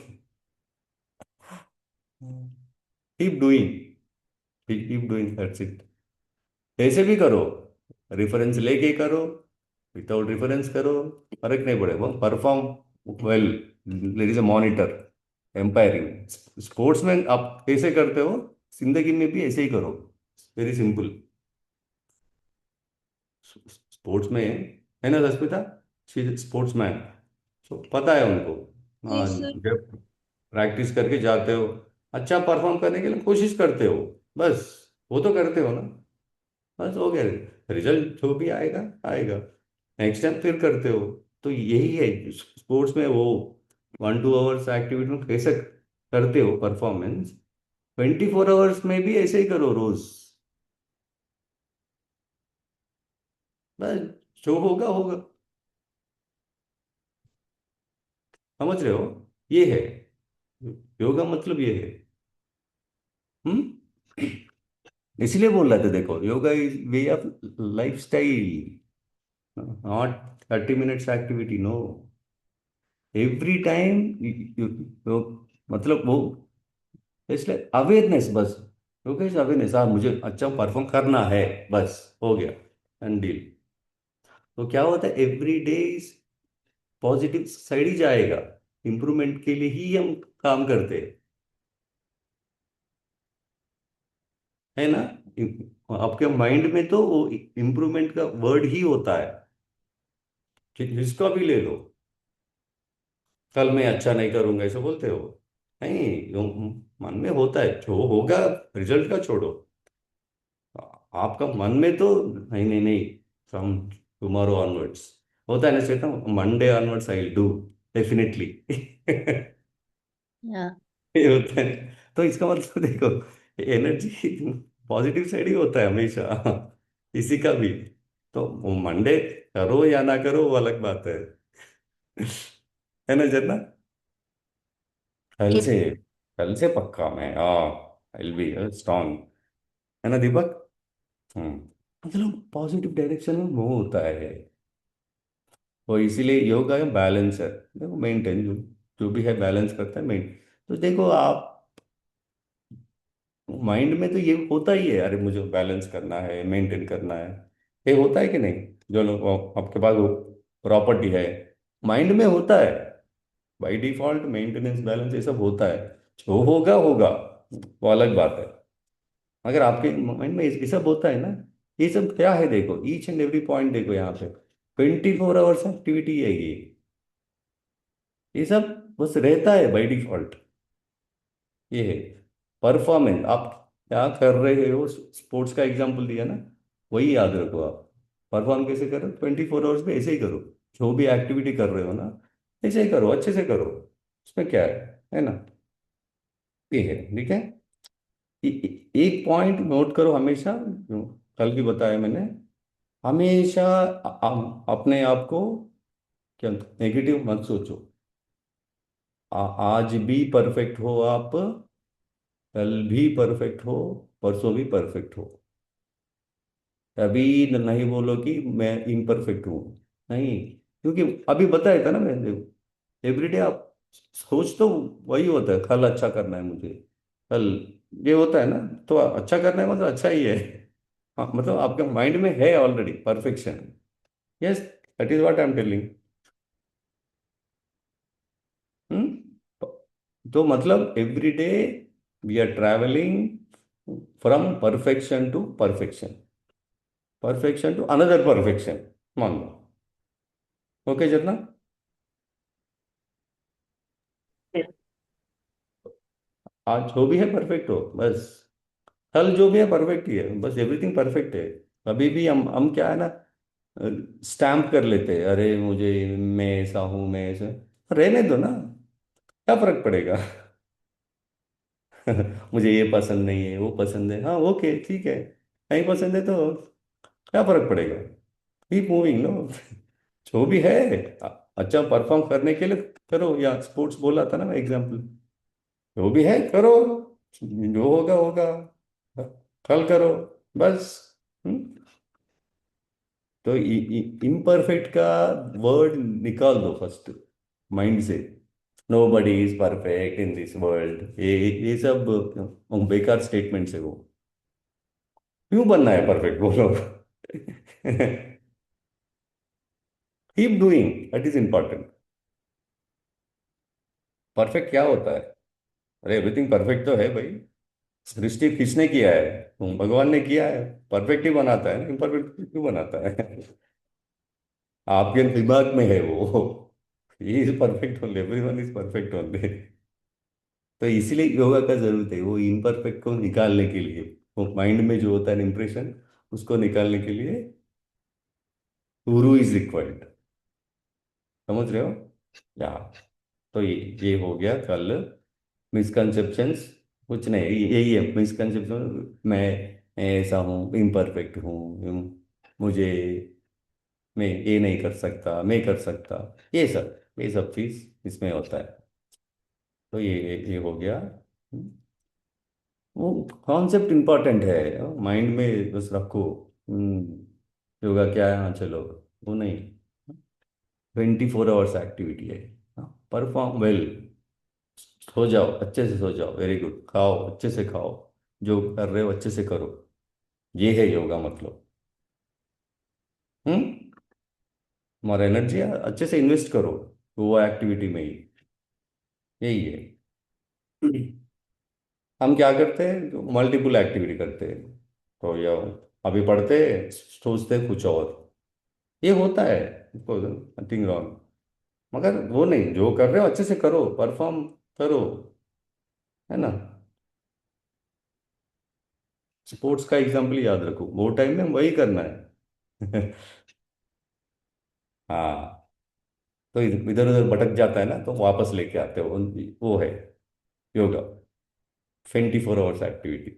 Keep doing, keep doing, that's it. ऐसे भी करो, रेफरेंस लेके करो, विदाउट रेफरेंस करो, फर्क नहीं पड़ेगा। Perform well, there is a monitor umpiring. Sports में आप कैसे करते हो, जिंदगी में भी ऐसे ही करो। Very simple. स्पोर्ट्स में है ना रश्मिता, स्पोर्ट्स मैन, तो पता है उनको। जी हाँ, सर। जब प्रैक्टिस करके जाते हो, अच्छा परफॉर्म करने के लिए कोशिश करते हो, बस वो तो करते हो ना, बस हो गया। रिजल्ट जो भी आएगा आएगा, नेक्स्ट टाइम फिर करते हो। तो यही है स्पोर्ट्स में वो 1-2 आवर्स एक्टिविटी में कैसे करते हो परफॉर्मेंस, 24 आवर्स में भी ऐसे ही करो रोज। बस जो होगा होगा। समझ रहे हो? ये है योगा मतलब, ये है। हम्म। इसलिए बोल रहे थे देखो, yoga is way of lifestyle, not 30 minutes activity, no. Every time मतलब वो इसलिए अवेयरनेस बस, वो कैसे अवेयरनेस, हाँ मुझे अच्छा परफॉर्म करना है, बस हो गया, एंड डील। तो क्या होता है, एवरी डे पॉजिटिव साइड ही जाएगा, इम्प्रूवमेंट के लिए ही हम काम करते हैं, है ना। आपके माइंड में तो वो इम्प्रूवमेंट का वर्ड ही होता है, जिसका भी ले लो। कल मैं अच्छा नहीं करूंगा ऐसे बोलते हो, नहीं, जो मन में होता है जो होगा, रिजल्ट का छोड़ो, आपका मन में तो नहीं नहीं नहीं, फ्रॉम टुमारो ऑनवर्ड्स होता है ना चेता, Monday onwards I will do definitely. Yeah. ये होता है। तो इसका मतलब देखो, एनर्जी पॉजिटिव साइड ही होता है हमेशा, किसी का भी। तो मंडे करो या ना करो वो अलग बात है ना जरना। कल ये से, कल से पक्का मैं, हाँ, आई विल बी स्ट्रांग, है ना दीपक। मतलब पॉजिटिव डायरेक्शन में वो होता है, वो इसीलिए योगा का बैलेंस है, देखो मेंटेन, जो भी है बैलेंस करता है मेन। तो देखो आप, माइंड में तो ये होता ही है, अरे मुझे बैलेंस करना है, मेंटेन करना है, ये होता है कि नहीं। जो लोग आपके पास प्रॉपर्टी है, माइंड में होता है, बाय डिफॉल्ट मेंटेनेंस बैलेंस ये सब होता है, जो होगा होगा, वो अलग बात है। अगर आपके माइंड में ये सब होता है ना, ये सब क्या है देखो, ईच एंड एवरी पॉइंट देखो यहाँ पे, 24 आवर्स एक्टिविटी है ये सब बस रहता है बाय डिफॉल्ट। ये है परफॉर्मेंस, आप क्या कर रहे हो, स्पोर्ट्स का एग्जांपल दिया ना, वही याद रखो आप, परफॉर्म कैसे करो, 24 आवर्स में ऐसे ही करो, जो भी एक्टिविटी कर रहे हो ना, ऐसे ही करो, अच्छे से करो, उसमें क्या है ना। ये है, ठीक है। एक पॉइंट नोट करो हमेशा, जो कल भी बताया मैंने, हमेशा अपने आप को क्या, नेगेटिव मत सोचो। आज भी परफेक्ट हो आप, कल भी परफेक्ट हो, परसों भी परफेक्ट हो। कभी नहीं बोलो कि मैं इम्परफेक्ट हूँ, नहीं, क्योंकि अभी बताया था ना मैंने, एवरीडे आप सोच तो वही होता है, कल अच्छा करना है मुझे, कल ये होता है ना, तो अच्छा करना है मतलब अच्छा ही है। हाँ, मतलब आपके माइंड में है already perfection. Yes, that is what I am telling. तो मतलब every day we are travelling from perfection to perfection, perfection to another perfection, मान लो। ओके जितना, आज जो भी है परफेक्ट हो बस, कल जो भी है परफेक्ट ही है, बस एवरीथिंग परफेक्ट है। कभी भी हम क्या है ना, स्टैम्प कर लेते हैं, अरे मुझे, मैं ऐसा हूँ, मैं ऐसा, रहने दो ना, क्या फर्क पड़ेगा। मुझे ये पसंद नहीं है, वो पसंद है, हाँ ओके ठीक है, नहीं पसंद है तो क्या फर्क पड़ेगा, कीप मूविंग नो। जो भी है, अच्छा परफॉर्म करने के लिए करो, या स्पोर्ट्स बोला था ना मैं एग्जाम्पल, जो भी है करो, जो होगा होगा, कल करो, बस। हम्म? तो इम्परफेक्ट का वर्ड निकाल दो फर्स्ट माइंड से, nobody is perfect in this world, ये सब बेकार स्टेटमेंट्स है वो, क्यों बनना है परफेक्ट बोलो। Keep doing, that is important. Perfect क्या होता है, अरे एवरीथिंग परफेक्ट तो है भाई, सृष्टि किसने किया है, भगवान ने किया है, परफेक्ट ही बनाता है, इम्परफेक्ट क्यों बनाता है। आपके दिमाग में है वो, he is perfect only, everyone is perfect only. तो इसीलिए योगा का जरूरत है, वो इम्परफेक्ट को निकालने के लिए, वो माइंड में जो होता है इंप्रेशन, उसको निकालने के लिए गुरु इज रिक्वायर्ड, समझ रहे हो। या, तो ये हो गया कल, मिसकंसेप्शंस, कुछ नहीं, यही है मिसकंसेप्शन, मैं ऐसा हूँ, इम्परफेक्ट हूँ, मुझे, मैं ये नहीं कर सकता, मैं कर सकता, ये सब चीज इसमें होता है। तो ये हो गया। वो कॉन्सेप्ट इंपॉर्टेंट है, माइंड में बस रखो। योगा क्या है, हाँ चलो, वो नहीं, 24 आवर्स एक्टिविटी है, परफॉर्म वेल, सो जाओ अच्छे से, सो जाओ, वेरी गुड, खाओ अच्छे से खाओ, जो कर रहे हो अच्छे से करो। ये है योगा मतलब। हम्म। तुम्हारा एनर्जी अच्छे से इन्वेस्ट करो वो एक्टिविटी में ही। यही है। हम क्या करते हैं, मल्टीपल एक्टिविटी करते हैं। तो या अभी पढ़ते हैं, सोचते हैं कुछ और। ये होता है, नथिंग रॉन्ग। मगर वो नहीं, जो कर रहे हो अच्छे से करो, परफॉर्म करो, है ना। स्पोर्ट्स का एग्जाम्पल याद रखो, वो टाइम में वही करना है। हाँ। तो इधर उधर भटक जाता है ना, तो वापस लेके आते हो। वो है योगा, 24 आवर्स एक्टिविटी।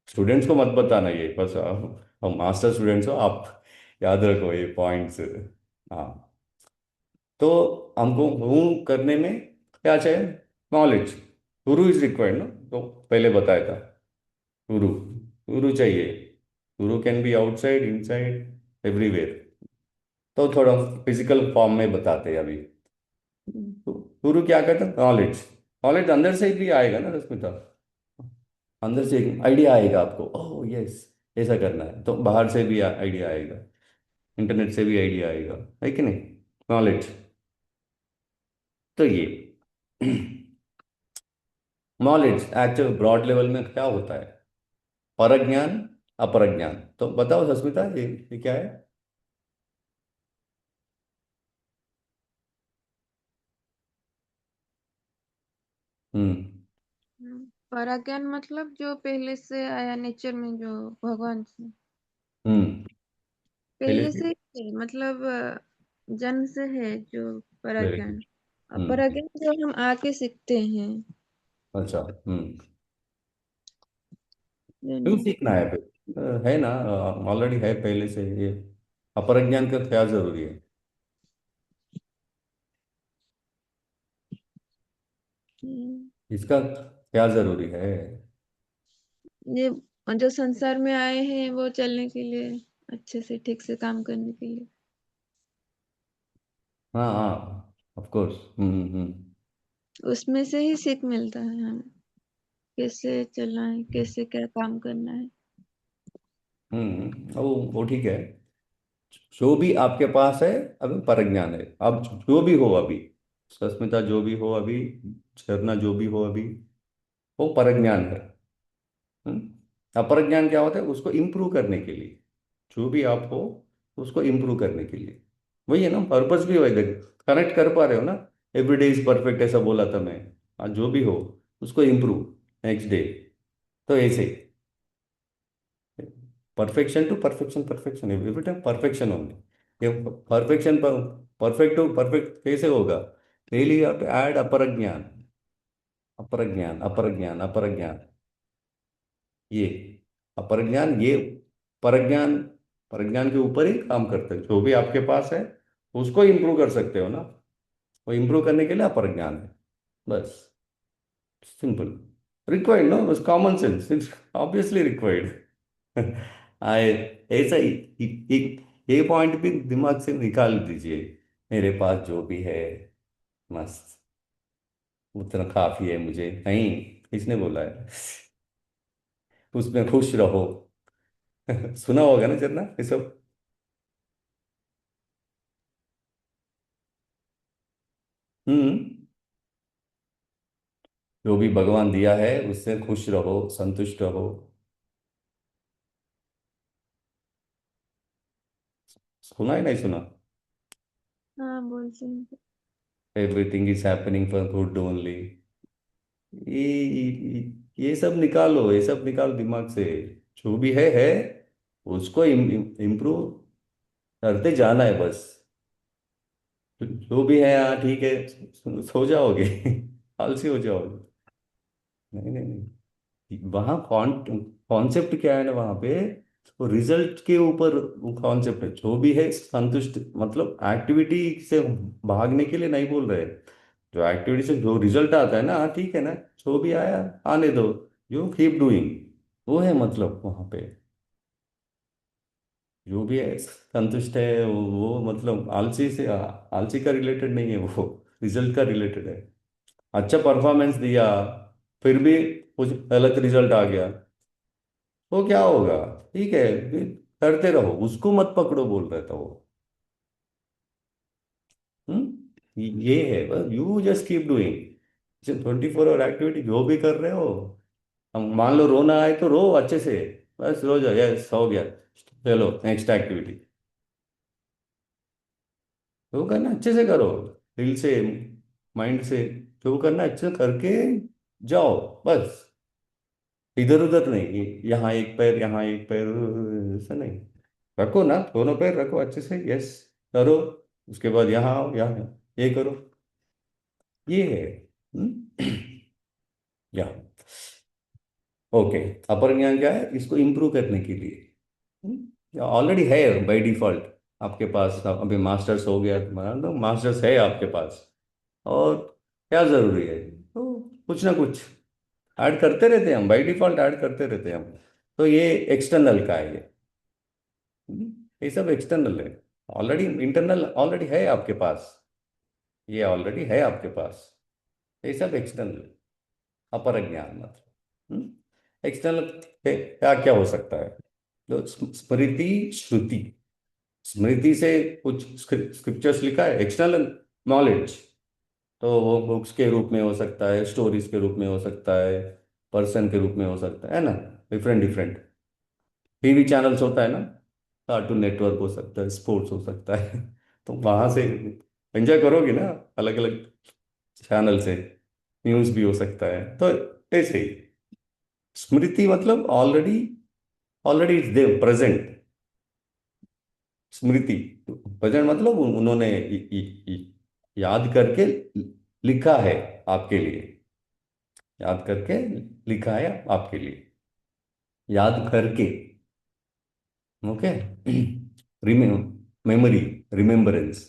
स्टूडेंट्स को मत बताना ये, बस हम मास्टर स्टूडेंट्स हो आप, याद रखो ये पॉइंट्स। हाँ। तो हमको वो करने में क्या चाहिए, नॉलेज। गुरु इज रिक्वायर्ड ना, तो पहले बताया था। गुरु, गुरु चाहिए। गुरु can be outside, inside, everywhere. तो थोड़ा फिजिकल फॉर्म में बताते हैं अभी। तो गुरु क्या कहता है, नॉलेज। नॉलेज अंदर से भी आएगा ना रश्मिता। अंदर से आइडिया आएगा आपको, ओह यस ऐसा करना है, तो बाहर से भी आइडिया आएगा, इंटरनेट से भी आइडिया आएगा, है कि नहीं। नॉलेज। तो ये नॉलेज एक्चुअल ब्रॉड लेवल में क्या होता है, परज्ञान, अपरज्ञान। तो बताओ सस्मिता, ये क्या है। हम्म। पराज्ञान मतलब जो पहले से आया नेचर में, जो भगवान से हम्म। पहले पहले से। से ही है, मतलब जन्म से है जो वेरी गुड। पराज्ञान। हम्म। अपराज्ञान जो हम आके सीखते हैं। अच्छा। हम्म। जो क्यों नहीं। सीखना है फिर, है ना, ऑलरेडी है पहले से ये। अपरज्ञान का क्या जरूरी है। हम्म, इसका क्या जरूरी है। ये जो संसार में आए हैं वो चलने के लिए, अच्छे से ठीक से काम करने के लिए। हाँ हाँ, ऑफ कोर्स। उसमें से ही सीख मिलता है हमें, कैसे चलना है, कैसे क्या काम करना है। वो ठीक है। जो भी आपके पास है अभी परज्ञान है। अब जो भी हो अभी, सस्मिता जो भी हो अभी, झरना जो भी हो अभी, वो परज्ञान है। अपरज्ञान क्या होता है, उसको इम्प्रूव करने के लिए। जो भी आप हो, उसको इम्प्रूव करने के लिए। वही है ना, पर्पस भी वही देख, कनेक्ट कर पा रहे हो ना। एवरीडे इज परफेक्ट ऐसा बोला था मैं। आज जो भी हो, उसको इम्प्रूव नेक्स्ट डे। तो ऐसे perfection to perfection, perfection every time perfection only. ये परफेक्शन पर परफेक्ट टू परफेक्ट कैसे होगा। Daily you have to add अपरज्ञान, अपरज्ञान, अपरज्ञान, अपरज्ञान। ये अपरज्ञान, ये परज्ञान। परज्ञान के ऊपर ही काम करते हैं। जो भी आपके पास है, उसको इम्प्रूव कर सकते हो ना। वो इम्प्रूव करने के लिए अपरज्ञान है, बस। सिंपल। रिक्वायर्ड नो, बस common sense, it's obviously required. आए ऐसा ही। ये पॉइंट भी दिमाग से निकाल दीजिए। मेरे पास जो भी है, मस्त, उतना काफी है मुझे नहीं। किसने बोला है। उसमें खुश रहो। सुना होगा ना चरना ये सब। हम्म। जो भी भगवान दिया है उससे खुश रहो, संतुष्ट रहो। सुना है नहीं सुना। हाँ, बोलते हैं। Everything is happening for good only. ये सब निकालो, ये सब निकालो दिमाग से। जो भी है उसको इम्प्रूव करते जाना है बस। जो भी है, हाँ ठीक है, सो जाओगे। आलसी हो जाओगे। नहीं नहीं नहीं, वहाँ कॉन्सेप्ट क्या है ना वहाँ पे, वो रिजल्ट के ऊपर वो कॉन्सेप्ट है। जो भी है संतुष्ट, मतलब एक्टिविटी से भागने के लिए नहीं बोल रहे। जो एक्टिविटी से जो रिजल्ट आता है ना, हाँ ठीक है ना, जो भी आया आने दो, यू कीप डूइंग। वो है मतलब वहाँ पे। जो भी है संतुष्ट है, वो मतलब आलसी से, आलसी का रिलेटेड नहीं है वो, रिजल्ट का रिलेटेड है। अच्छा परफॉर्मेंस दिया, फिर भी कुछ गलत रिजल्ट आ गया, तो क्या होगा? ठीक है, फिर करते रहो, उसको मत पकड़ो, बोल रहा था वो। ये है बस, you just keep doing 24 hour activity जो भी कर रहे हो। हम मान लो रोना आए तो रो अच्छे से, बस रो जाओ, यस हो गया, चलो नेक्स्ट एक्टिविटी। जो करना अच्छे से करो, दिल से, माइंड से, जो करना अच्छे से करके जाओ बस। इधर उधर नहीं, यहाँ एक पैर यहाँ एक पैर, ऐसा नहीं। रखो ना, दोनों पैर रखो अच्छे से, यस करो। उसके बाद यहाँ आओ, यहाँ ये करो, ये है। या ओके, अपर ज्ञान क्या है? इसको इम्प्रूव करने के लिए ऑलरेडी है बाय डिफॉल्ट आपके पास। अभी मास्टर्स हो गया तुम्हारा, तो मास्टर्स है आपके पास, और क्या जरूरी है? तो कुछ ना कुछ ऐड करते रहते हैं हम, बाय डिफॉल्ट ऐड करते रहते हैं हम। तो ये एक्सटर्नल का है ये। ये सब एक्सटर्नल है, ऑलरेडी इंटरनल ऑलरेडी है आपके पास, ये ऑलरेडी है आपके पास। ये सब एक्सटर्नल, अपर ज्ञान मतलब। एक्सटर्नल क्या क्या हो सकता है? तो स्मृति, श्रुति। स्मृति से कुछ स्क्रिप्चर्स लिखा है, एक्सटर्नल नॉलेज। तो वो बुक्स के रूप में हो सकता है, स्टोरीज के रूप में हो सकता है, पर्सन के रूप में हो सकता है ना, डिफरेंट डिफरेंट। टीवी चैनल्स होता है ना, कार्टून नेटवर्क हो सकता है, स्पोर्ट्स हो सकता है। तो वहां से एंजॉय करोगे ना, अलग अलग चैनल से। न्यूज भी हो सकता है, तो ऐसे ही स्मृति मतलब already, already it's there present. Smriti present मतलब उन्होंने याद करके लिखा है आपके लिए, याद करके लिखा है आपके लिए, याद करके। ओके। मेमोरी, रिमेम्बरेंस,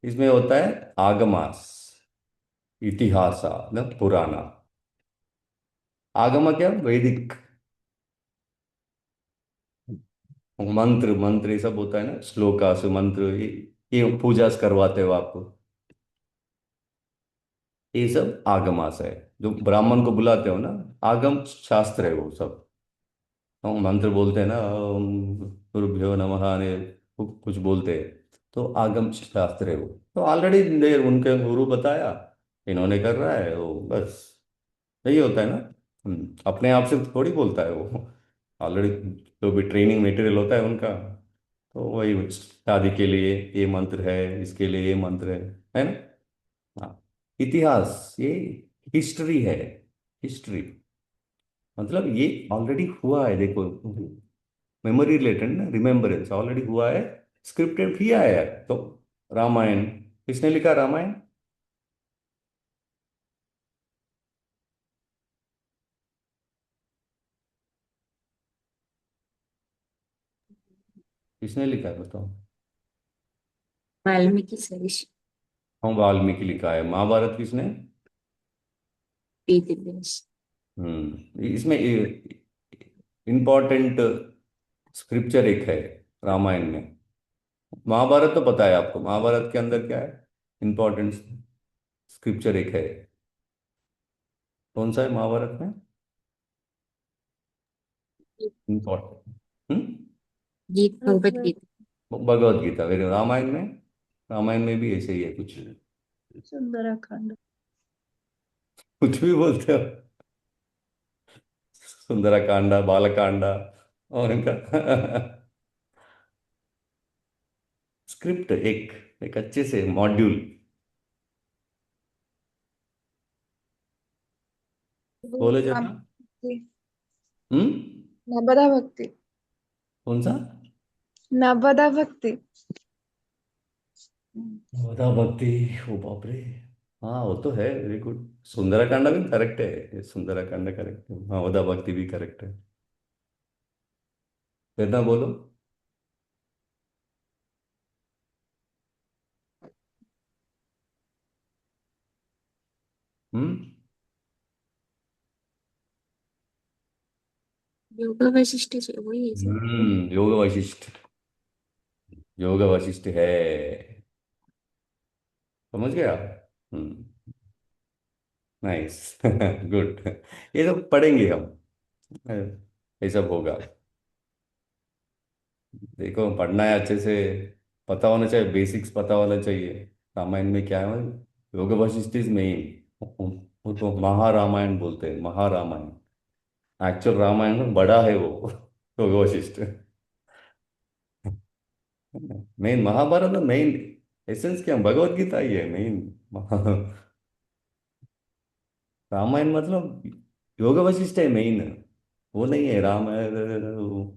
इसमें होता है आगमास, इतिहास मतलब पुराना। आगम क्या? वैदिक। मंत्र, मंत्र ये सब होता है ना, श्लोकास मंत्र, ये पूजा करवाते हो आप, ये सब आगमास है। जो ब्राह्मण को बुलाते हो ना, आगम शास्त्र है वो सब। हम मंत्र बोलते हैं ना, ओम गुरुभ्यो नमः ने कुछ बोलते हैं, तो आगम शास्त्र है वो। तो ऑलरेडी उनके गुरु बताया, इन्होंने कर रहा है वो, बस यही होता है ना। अपने आप से थोड़ी बोलता है वो, ऑलरेडी जो भी ट्रेनिंग मटेरियल होता है उनका, तो वही शादी के लिए ये मंत्र है, इसके लिए ये मंत्र है ना। हाँ, इतिहास ये हिस्ट्री है। हिस्ट्री मतलब ये ऑलरेडी हुआ है, देखो, मेमोरी रिलेटेड ना, रिमेम्बरेंस ऑलरेडी हुआ है, स्क्रिप्टेड किया है। तो रामायण किसने लिखा? रामायण किसने लिखा है बताओ? वाल्मीकि सरिष हाँ, वाल्मीकि लिखा है। महाभारत किसने? वेद व्यास। इसमें इंपॉर्टेंट स्क्रिप्चर एक है रामायण में। महाभारत तो पता है आपको, महाभारत के अंदर क्या है? इंपॉर्टेंट स्क्रिप्चर एक है, कौन सा है महाभारत में? इम्पोर्टेंट। गीत भगवत भगवत गीता। भगवत गीता। फिर रामायण में, रामायण में भी ऐसे ही है कुछ, सुंदराकांड। कुछ भी बोलते हो। सुंदरकांडा, बालकांडा, और इनका स्क्रिप्ट एक, एक अच्छे से मॉड्यूल। वो बोले जरा। नर्मदा भक्ति। हम्म। नर्मदा भक्ति। कौन सा? नर्मदा भक्ति। गोदा भक्ति, ओ बाप रे। हाँ वो तो है, वेरी गुड। सुंदरकांड भी करेक्ट है, सुंदरकांड करेक्ट है, हाँ गोदा भक्ति भी करेक्ट है। फिर ना बोलो। हम्म। योग वशिष्ठ से वही है सर। योग वशिष्ठ, योग वशिष्ठ है, समझ गया? हम्म। नाइस गुड ये सब पढ़ेंगे हम। ये सब होगा। देखो पढ़ना है अच्छे से, पता होना चाहिए, बेसिक्स पता होना चाहिए। रामायण में क्या है, योग वशिष्ठ इज मेन। वो तो महारामायण बोलते हैं, महारामायण। एक्चुअल रामायण में बड़ा है वो योग वशिष्ठ। मेन महाभारत में मेन एसेंस क्या, भगवत गीता ही है मेन। रामायण मतलब योग वशिष्ठ है मेन। वो नहीं है राम,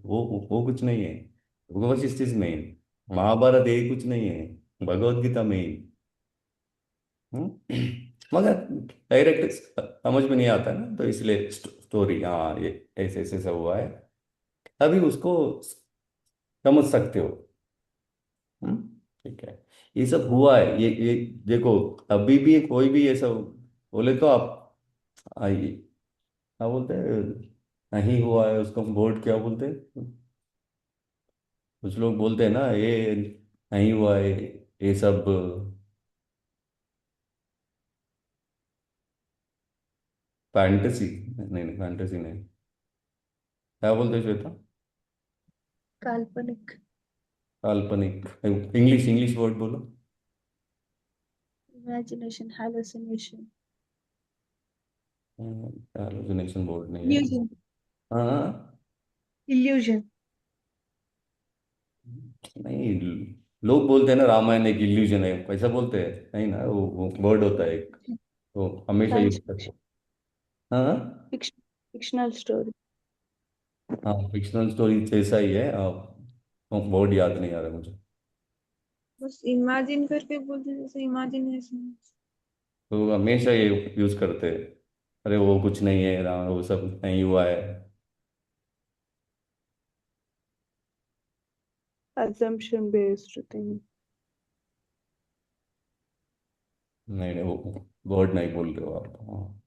वो कुछ नहीं है। योग वशिष्ठ इज मेन। महाभारत ये कुछ नहीं है। भगवत गीता मेन। मगर डायरेक्ट समझ में नहीं आता ना, तो इसलिए स्टोरी, हाँ ये ऐसे ऐसे सब हुआ है, अभी उसको समझ सकते हो। हम्म, ठीक है। ये सब हुआ है, ये देखो, अभी भी कोई भी ये सब बोले तो आप आइए, क्या बोलते हैं, नहीं हुआ है उसको बोर्ड क्या बोलते हैं, कुछ लोग बोलते हैं ना ये नहीं हुआ है, ये सब। फैंटेसी, नहीं नहीं फैंटेसी नहीं, क्या बोलते हैं श्वेता? काल्पनिक। काल्पनिक। इंग्लिश इंग्लिश वर्ड बोलो। Imagination, hallucination. हेलोसिनेशन बोर्ड नहीं है। Illusion. हाँ। Illusion. नहीं, लोग बोलते हैं ना रामायण एक इल्यूजन है, कैसा बोलते हैं, नहीं ना, वो वर्ड होता है एक, तो हमेशा यूज Science करते fiction. हैं। हाँ। Fiction. Fictional story. हाँ फिक्शनल स्टोरी जैसा ही है, वर्ड याद नहीं आ रहा मुझे। बस इमेजिन करके बोलते, जैसे इमेजिनेशन। तो हमेशा ये यूज करते हैं, अरे वो कुछ नहीं है, वो सब नहीं हुआ है। Assumption based thing. नहीं नहीं, वो वर्ड नहीं बोल रहे हो आप, हाँ।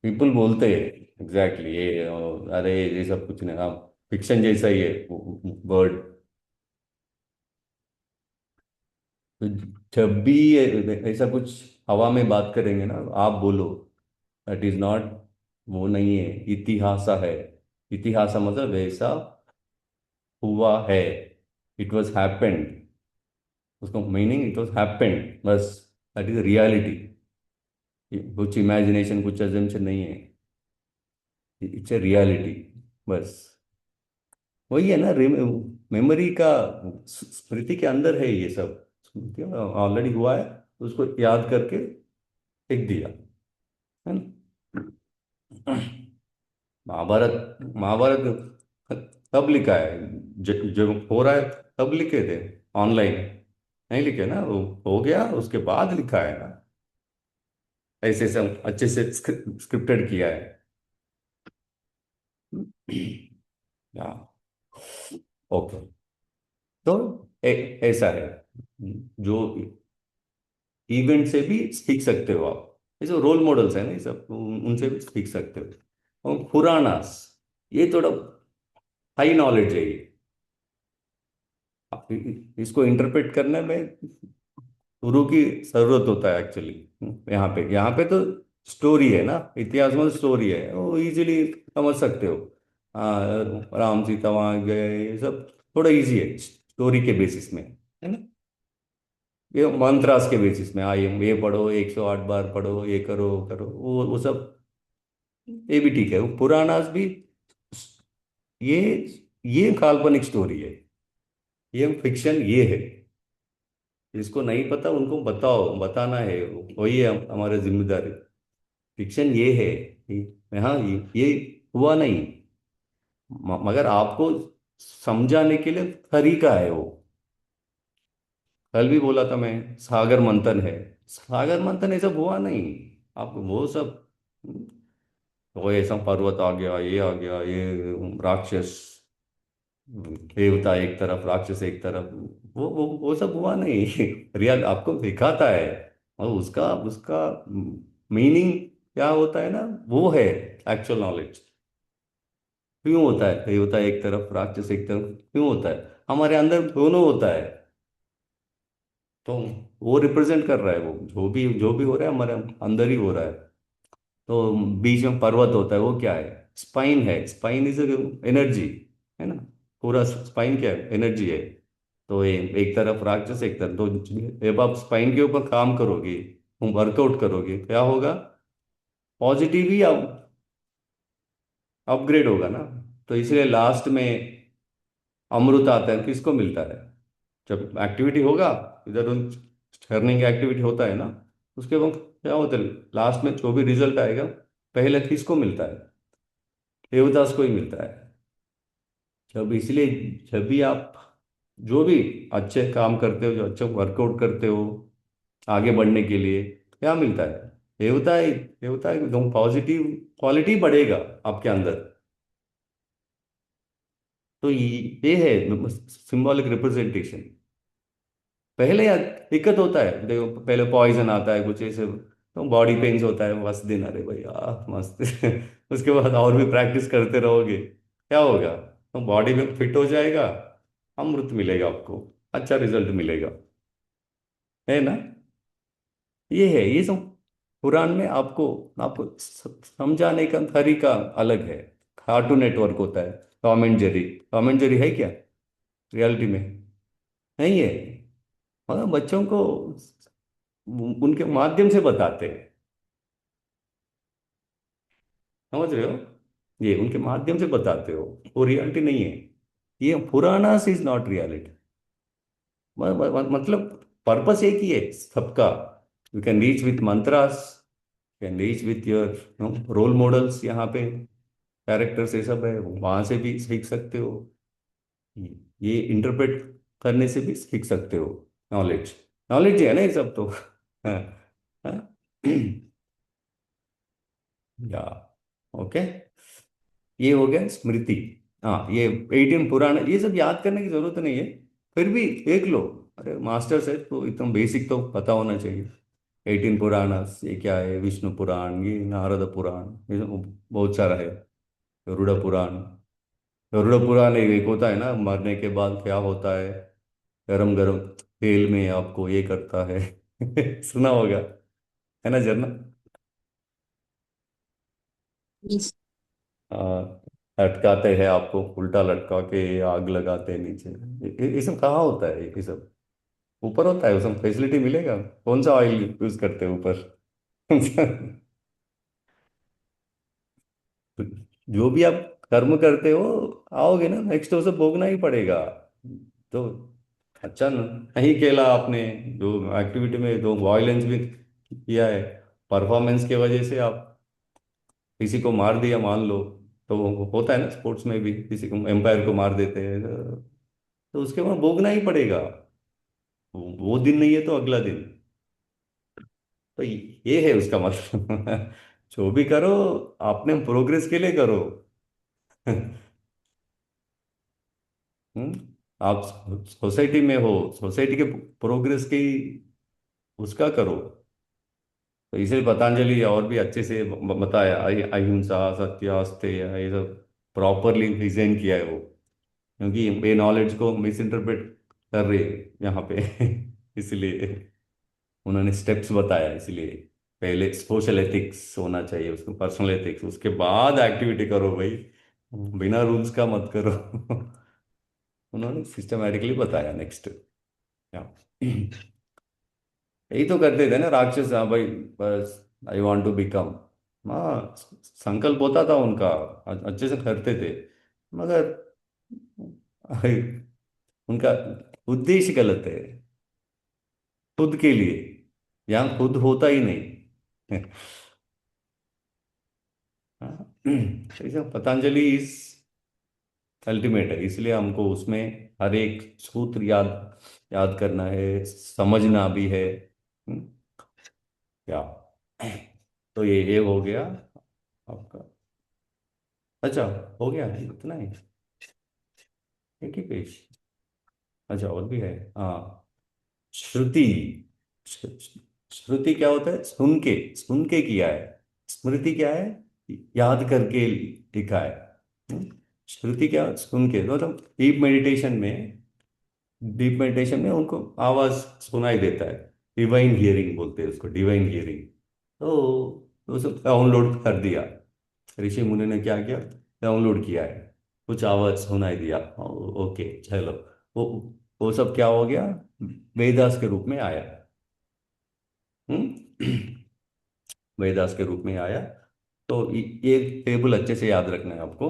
पीपल बोलते हैं एग्जैक्टली ये, अरे ये सब कुछ नहीं, आप फिक्शन जैसा ही है वर्ड। तो जब भी ऐसा कुछ हवा में बात करेंगे ना, आप बोलो दैट इज नॉट, वो नहीं है, इतिहास है। इतिहास मतलब वैसा हुआ है, इट वॉज हैपेंड, उसका मीनिंग इट वॉज हैपेंड बस, दैट इज रियलिटी। कुछ इमेजिनेशन कुछ अजम्पशन नहीं है, इट्स ए रियलिटी बस। वही है ना, मेमोरी का, स्मृति के अंदर है ये सब, ऑलरेडी हुआ है, उसको याद करके लिख दिया, है ना। महाभारत, महाभारत कब लिखा है, जब हो रहा है तब लिखे थे, ऑनलाइन नहीं लिखे ना, वो हो गया उसके बाद लिखा है ना, ऐसे सब अच्छे से स्क्रिप्टेड किया है। ओके। तो ऐसा है, जो इवेंट से भी सीख सकते हो आप, ये जो रोल मॉडल्स हैं ना ये सब, उनसे भी सीख सकते हो। और पुराणास, ये थोड़ा हाई नॉलेज है ये, इसको इंटरप्रेट करने में गुरु की जरूरत होता है एक्चुअली। यहाँ पे तो स्टोरी है ना, इतिहास में स्टोरी है, वो इजीली समझ सकते हो। हाँ, राम सीता वहाँ गए, ये सब थोड़ा इजी है स्टोरी के बेसिस में, है ना। ये मंत्रास के बेसिस में, ये पढ़ो 108 बार पढ़ो, ये करो करो, वो सब, ये भी ठीक है। वो पुराणास भी, ये ये काल्पनिक स्टोरी है, ये फिक्शन ये है। जिसको नहीं पता उनको बताओ, बताना है, वही है हमारी जिम्मेदारी। फिक्शन ये है, हाँ ये हुआ नहीं, मगर आपको समझाने के लिए तरीका है वो। कल भी बोला था मैं, सागर मंथन है, सागर मंथन ये सब हुआ नहीं, आपको वो सब, वो ऐसा पर्वत आ गया, ये आ गया, ये राक्षस, देवता एक तरफ राक्षस एक तरफ, वो सब हुआ नहीं। रियल आपको दिखाता है, और उसका उसका मीनिंग क्या होता है ना, वो है एक्चुअल नॉलेज। क्यों होता है, देवता एक तरफ राक्षस एक तरफ क्यों होता है, हमारे अंदर दोनों होता है। तो वो रिप्रेजेंट कर रहा है, वो जो भी हो रहा है हमारे अंदर ही हो रहा है। तो बीच में पर्वत होता है, वो क्या है? स्पाइन है। स्पाइन इज एनर्जी, है ना? पूरा स्पाइन क्या है? एनर्जी है। तो ये एक तरफ राक्षस, एक तरफ, तो जब आप स्पाइन के ऊपर काम करोगे, वर्कआउट करोगे, क्या होगा? पॉजिटिव ही अपग्रेड होगा ना। तो इसलिए लास्ट में अमृत आता है, किसको मिलता है? जब एक्टिविटी होगा, इधर उन टर्निंग एक्टिविटी होता है ना, उसके बाद क्या होता है? लास्ट में जो भी रिजल्ट आएगा, पहले किसको मिलता है? देवदास को ही मिलता है। जब इसलिए जब भी आप जो भी अच्छे काम करते हो, जो अच्छा वर्कआउट करते हो आगे बढ़ने के लिए, क्या मिलता है? देवता है, एकदम पॉजिटिव क्वालिटी बढ़ेगा आपके अंदर। तो ये है सिंबॉलिक रिप्रेजेंटेशन। पहले यार दिक्कत होता है, देखो पहले पॉइजन आता है कुछ ऐसे, तो बॉडी पेन्स होता है, मस्त दिन, अरे भाई मस्त उसके बाद और भी प्रैक्टिस करते रहोगे, क्या होगा? तो बॉडी में फिट हो जाएगा, अमृत मिलेगा आपको, अच्छा रिजल्ट मिलेगा, है ना? ये है, ये सब पुराण में आपको आपको समझाने का तरीका अलग है। कार्टून नेटवर्क होता है, Tom and Jerry. Tom and Jerry है क्या रियलिटी में? नहीं है। मगर बच्चों को उनके माध्यम से बताते हैं, समझ रहे हो? ये उनके माध्यम से बताते हो, वो रियलिटी नहीं है। ये पुराना इज नॉट रियलिटी। मतलब पर्पस एक ही है सबका। You can reach with mantras, can reach with your role models, यहाँ पे कैरेक्टर्स ये सब है, वहां से भी सीख सकते हो। ये इंटरप्रेट करने से भी सीख सकते हो। नॉलेज, नॉलेज है ना ये सब तो। हाँ, हाँ। या ओके, ये हो गया स्मृति। हाँ, ये 18 पुराण, ये सब याद करने की जरूरत नहीं है, फिर भी देख लो। अरे मास्टर्स है तो एकदम बेसिक तो पता होना चाहिए। 18 पुराण, ये क्या है? विष्णु पुराण, ये नारद पुराण, ये सब बहुत सारा है। गरुड़ पुराण। गरुड़ पुराण एक होता है ना, मरने के बाद क्या होता है, गरम गरम तेल में आपको ये करता है। सुना होगा, है ना झरना? Yes. हाँ, लटकाते हैं आपको, उल्टा लटका के आग लगाते हैं नीचे। ये सब कहाँ होता है? ये सब ऊपर होता है, उसमें फैसिलिटी मिलेगा? कौन सा ऑयल यूज करते हैं ऊपर? जो भी आप कर्म करते हो, आओगे ना नेक्स्ट, उसे भोगना ही पड़ेगा। तो अच्छा नहीं खेला आपने, जो एक्टिविटी में जो वायलेंस भी किया है, परफॉर्मेंस की वजह से आप किसी को मार दिया मान लो, तो वो होता है ना स्पोर्ट्स में भी, किसी को एम्पायर को मार देते हैं, तो उसके बाद भोगना ही पड़ेगा। वो दिन नहीं है तो अगला दिन। तो ये है उसका मतलब। जो भी करो, अपने प्रोग्रेस के लिए करो। आप सोसाइटी में हो, सोसाइटी के प्रोग्रेस की उसका करो। तो इसलिए पतंजलि और भी अच्छे से बताया, अहिंसा, सत्य, अस्तेय, ये सब प्रॉपरली प्रेजेंट किया है वो, क्योंकि ये नॉलेज को मिस इंटरप्रेट कर रहे हैं यहाँ पे। इसलिए उन्होंने स्टेप्स बताया, इसलिए पहले सोशल एथिक्स होना चाहिए, उसको पर्सनल एथिक्स, उसके बाद एक्टिविटी करो भाई, बिना रूल्स का मत करो। उन्होंने सिस्टमैटिकली बताया नेक्स्ट। यही तो करते थे ना राक्षस, हाँ भाई, बस आई वांट टू बिकम। हाँ, संकल्प होता था उनका, अच्छे से करते थे, मगर उनका उद्देश्य गलत है, खुद के लिए। यहाँ खुद होता ही नहीं। हाँ, ऐसा पतंजलि इज अल्टीमेट है, इसलिए हमको उसमें हर एक सूत्र याद याद करना है, समझना भी है। हम्म, क्या? तो ये हो गया आपका। अच्छा, हो गया इतना ही, एक ही पेज? अच्छा, और भी है, हाँ। श्रुति। श्रुति क्या होता है? सुन के किया है। स्मृति क्या है? याद करके लिखा है। हम्म? श्रुति क्या? सुन के, तो मतलब डीप मेडिटेशन में डीप मेडिटेशन में उनको आवाज सुनाई देता है, डिवाइन हियरिंग बोलते हैं उसको, डिवाइन हियरिंग। तो सब डाउनलोड कर दिया, ऋषि मुनि ने क्या किया, डाउनलोड किया है, कुछ आवाज सुनाई दिया। ओके चलो, वो वो सब क्या हो गया, वेदास के रूप में आया। हम्म वेदास के रूप में आया। तो ये टेबल अच्छे से याद रखना है आपको,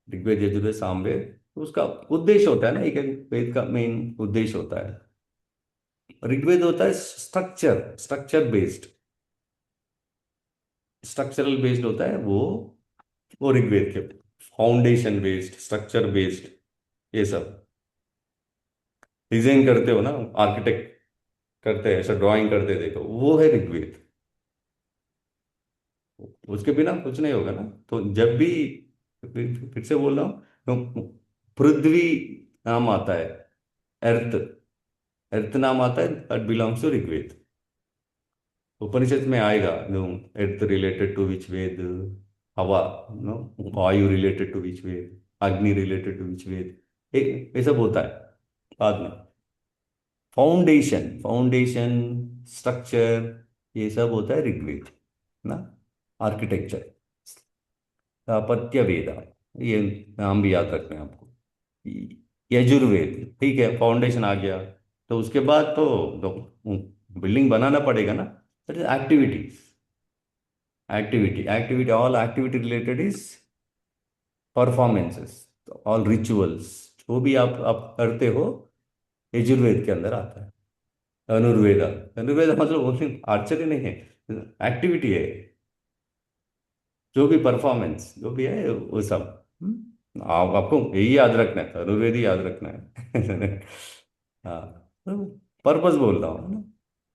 ऋग्वेद यजुर्वेद सामवेद। तो उसका उद्देश्य होता है ना, एक एक वेद का मेन उद्देश्य होता है। ऋग्वेद होता है structure, structure based, structural based होता है वो ऋग्वेद के फाउंडेशन बेस्ड, स्ट्रक्चर बेस्ड, ये सब डिजाइन करते हो ना, आर्किटेक्ट करते हैं ऐसा, ड्राइंग करते देखो, वो है ऋग्वेद। उसके बिना कुछ नहीं होगा ना। तो जब भी, फिर से बोल रहा हूँ, तो पृथ्वी नाम आता है, अर्थ, अर्थ नाम आता है, दैट बिलोंग्स टू ऋग्वेद। उपनिषद में आएगा नो, अर्थ रिलेटेड टू विच वेद, हवा नो, वायु रिलेटेड टू विच वेद, अग्नि रिलेटेड टू विच वेद, एक ये सब होता है बाद में। फाउंडेशन, फाउंडेशन, स्ट्रक्चर, ये सब होता है ऋग्वेद ना, आर्किटेक्चर, स्थापत्य वेदा, ये नाम भी याद रखना है आपको। यजुर्वेद, ठीक है, फाउंडेशन आ गया। तो उसके बाद तो बिल्डिंग बनाना पड़ेगा ना, that is activities, activity, activity, all activity related is performances, all rituals, जो भी आप करते हो, यजुर्वेद के अंदर आता है। धनुर्वेदा, धनुर्वेदा मतलब वो आश्चर्य नहीं है, एक्टिविटी है, जो भी परफॉर्मेंस जो भी है वो सब। आपको यही याद रखना है, धनुर्वेद ही याद रखना है। हाँ, पर्पस बोल रहा हूँ ना।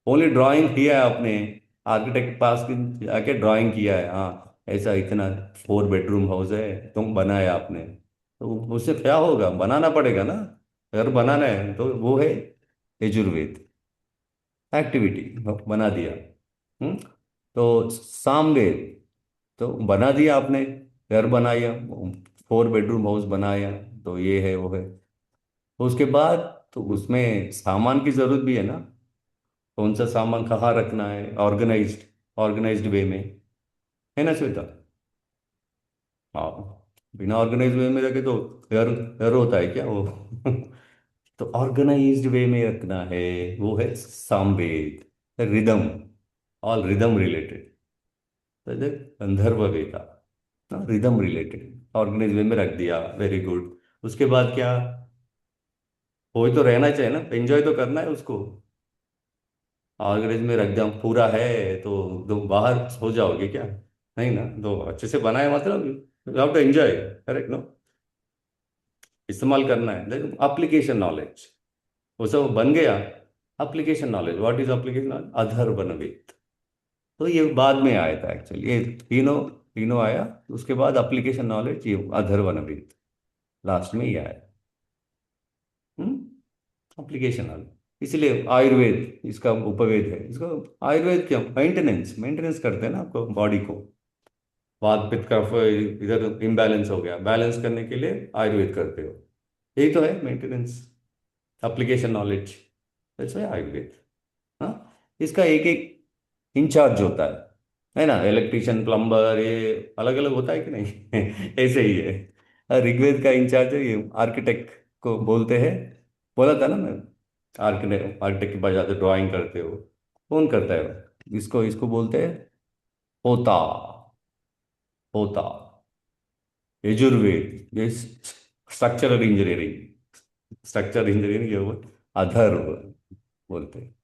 ओनली ड्राइंग किया है आपने, आर्किटेक्ट पास जाके ड्राइंग किया है, हाँ ऐसा इतना 4 बेडरूम हाउस है, तुम बनाया आपने, तो उससे क्या होगा, बनाना पड़ेगा ना, अगर बनाना है तो वो है यजुर्वेद, एक्टिविटी, बना दिया। हम्म तो सामवेद, तो बना दिया आपने, घर बनाया, 4 बेडरूम हाउस बनाया, तो ये है वो है। तो उसके बाद तो उसमें सामान की जरूरत भी है ना, कौन सा सामान कहाँ रखना है, ऑर्गेनाइज्ड, ऑर्गेनाइज्ड वे में, है ना श्वेता। हाँ, बिना ऑर्गेनाइज्ड वे में रखे तो घर, घर होता है क्या वो। तो ऑर्गेनाइज्ड वे में रखना है, वो है Samaveda, rhythm, all rhythm related, गंधर्व वेदा, रिदम रिलेटेड, ऑर्गेनाइज वे में रख दिया, वेरी गुड। उसके बाद क्या, कोई तो रहना चाहिए ना, एंजॉय तो करना है उसको, ऑर्गेनाइज में रख दिया पूरा है तो बाहर हो जाओगे क्या, नहीं ना, तो अच्छे से बनाए मतलब you have to enjoy, correct no, इस्तेमाल करना है। देखो एप्लीकेशन नॉलेज, वो सब बन गया, application knowledge, what is application knowledge, Atharvaveda. तो ये बाद में आया था एक्चुअली, ये तीनों, तीनों आया, उसके बाद एप्लीकेशन नॉलेज, ये अधर्वणवेद लास्ट में ही आया। एप्लीकेशन नॉलेज, इसलिए आयुर्वेद इसका उपवेद है, इसको आयुर्वेद क्यों, मेंटेनेंस, मेंटेनेंस करते हैं ना आपको बॉडी को, वात पित्त कफ इधर इम्बैलेंस हो गया, बैलेंस करने के लिए आयुर्वेद करते हो, यही तो है maintenance, application knowledge, that's why Ayurveda. हाँ, इसका एक एक इंचार्ज होता है ना, इलेक्ट्रिशियन, प्लम्बर, ये अलग अलग होता है कि नहीं। ऐसे ही है। ऋग्वेद का इंचार्ज है ये, आर्किटेक्ट को बोलते हैं, बोला था ना मैं, आर्किटेक्ट, आर्किटेक्ट की वजह से ड्राइंग करते हो, कौन करता है इसको, इसको बोलते हैं होता, होता, यजुर्वेद, ये स्ट्रक्चरल इंजीनियरिंग, स्ट्रक्चरल इंजीनियरिंग ये वो अधर्व बोलते हैं।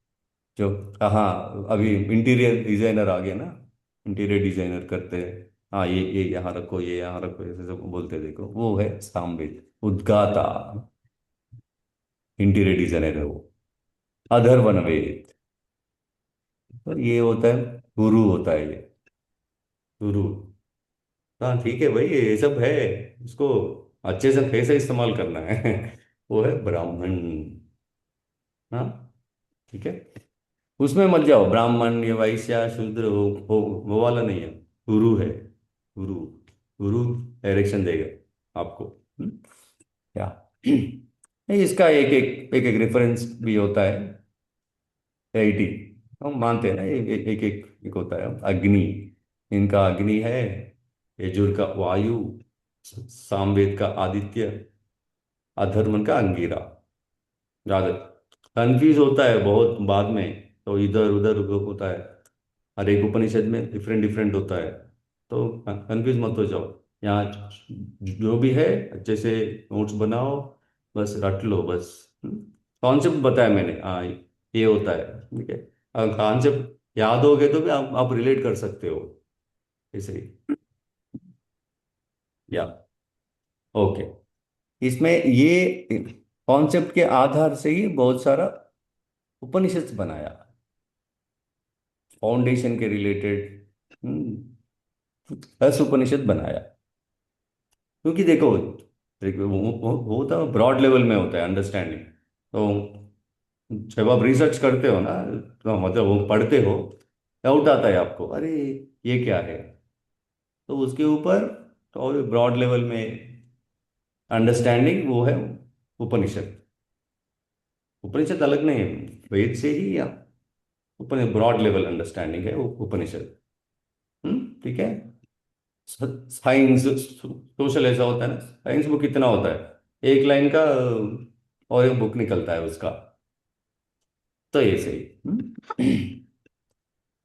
जो कहाँ, अभी इंटीरियर डिजाइनर आ गया ना, इंटीरियर डिजाइनर करते हैं, हाँ ये यहाँ रखो, ये यहाँ रखो, ऐसे सब बोलते हैं, देखो वो है सामवेद, उद्गाता, इंटीरियर डिजाइनर है वो, अधर्वणवेद। और ये होता है गुरु, होता है ये गुरु। हाँ ठीक है भाई, ये सब है, उसको अच्छे से कैसे इस्तेमाल करना है। वो है ब्राह्मण। हाँ ठीक है, उसमें मत जाओ, ब्राह्मण ये वैश्य शूद्र वो वाला नहीं है, गुरु है, गुरु, गुरु डायरेक्शन देगा आपको। क्या। नहीं, इसका एक रेफरेंस भी होता है। एटी हम मानते हैं ना, एक होता है अग्नि। इनका अग्नि है, यजुर का वायु, सामवेद का आदित्य, अधर्वण का अंगिरा। ज्यादा कंफ्यूज होता है बहुत बाद में, तो इधर उधर होता है। हर एक उपनिषद में डिफरेंट डिफरेंट होता है, तो कंफ्यूज मत हो जाओ। यहाँ जो भी है अच्छे से नोट्स बनाओ, बस रट लो बस। कॉन्सेप्ट बताया मैंने, हाँ ये होता है, ठीक है। कॉन्सेप्ट याद हो गए तो भी आप रिलेट कर सकते हो ऐसे ही। या ओके, इसमें ये कॉन्सेप्ट के आधार से ही बहुत सारा उपनिषद बनाया, फाउंडेशन के रिलेटेड 10 उपनिषद बनाया। क्योंकि देखो, वो तो ब्रॉड लेवल में होता है अंडरस्टैंडिंग। तो जब आप रिसर्च करते हो ना, तो मतलब वो पढ़ते हो, डाउट आता है आपको, अरे ये क्या है, तो उसके ऊपर और ब्रॉड लेवल में अंडरस्टैंडिंग वो है उपनिषद। उपनिषद अलग नहीं है वेद से ही, या उपनिषद ब्रॉड लेवल अंडरस्टैंडिंग है उपनिषद। ठीक है। साइंस सोशल ऐसा होता है ना, साइंस बुक कितना होता है, एक लाइन का और एक बुक निकलता है उसका। तो ऐसे ही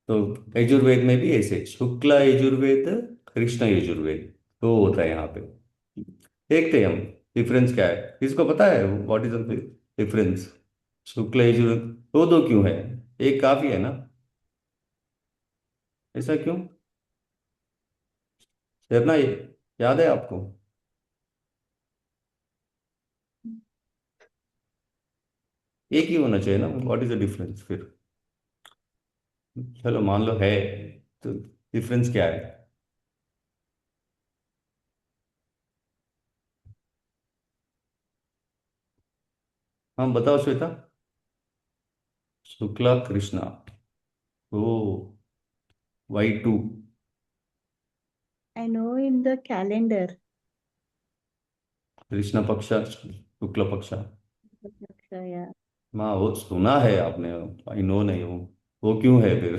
तो यजुर्वेद में भी ऐसे शुक्ला यजुर्वेद, कृष्ण यजुर्वेद, तो होता है यहाँ पे। देखते हैं हम डिफरेंस क्या है, किसको पता है what is the difference? Shukla Yajurveda दो दो क्यों है, एक काफी है ना? ऐसा क्यों? शर्मा, ये याद है आपको? एक ही होना चाहिए ना, व्हाट इज द डिफरेंस फिर? चलो मान लो है, तो डिफरेंस क्या है? हाँ बताओ श्वेता। शुक्ला कृष्णा, ओ, Y2, I know in the calendar. Krishna पक्ष, शुक्ल पक्ष। Yeah. हाँ वो सुना है आपने, आई नो नहीं हूँ, वो क्यों है फिर?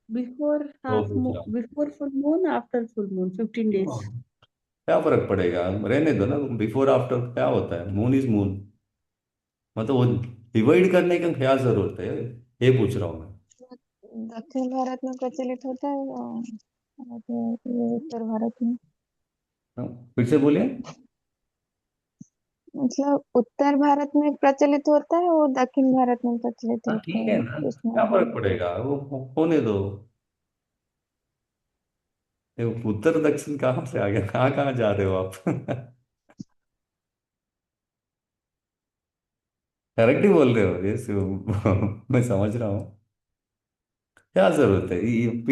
Before वो half पूछ moon, रहा हूँ। before full moon, after full moon, 15 हाँ, days. क्या फर्क पड़ेगा, रहने दो ना, बिफोर आफ्टर क्या होता है, मून इज मून। मतलब वो डिवाइड करने की क्या जरूरत है, ये पूछ रहा हूँ मैं। दक्षिण भारत में प्रचलित होता है और ये उत्तर भारत में। हाँ, फिर से बोलिए। मतलब उत्तर भारत में प्रचलित होता है, वो दक्षिण भारत में प्रचलित हाँ होता ठीक है है ना, कृष्णा क्या फर्क जी। पड़ेगा, वो होने दो। ये उत्तर दक्षिण कहाँ से आ गया, कहाँ कहाँ जा रहे हो आप? करेक्ट ही बोल रहे हो ये मैं समझ रहा हूँ। क्या जरूरत है,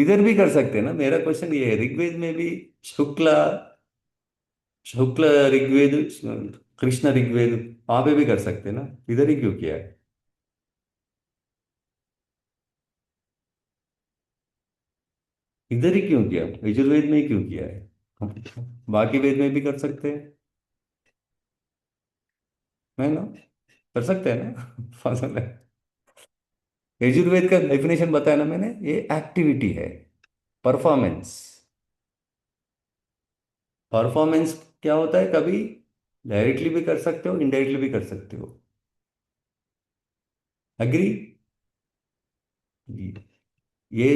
इधर भी कर सकते हैं ना, मेरा क्वेश्चन ये है, ऋग्वेद में भी शुक्ला, शुक्ल ऋग्वेद, कृष्ण ऋग्वेद, वहां पे भी कर सकते हैं ना, इधर ही क्यों किया है? इधर ही क्यों किया, यजुर्वेद में ही क्यों किया है? बाकी वेद में भी कर सकते हैं, है ना, कर सकते हैं ना। फसल है। यजुर्वेद का डेफिनेशन बताया ना मैंने, ये एक्टिविटी है, परफॉर्मेंस। परफॉर्मेंस क्या होता है, कभी डायरेक्टली भी कर सकते हो, इनडायरेक्टली भी कर सकते हो। एग्री? ये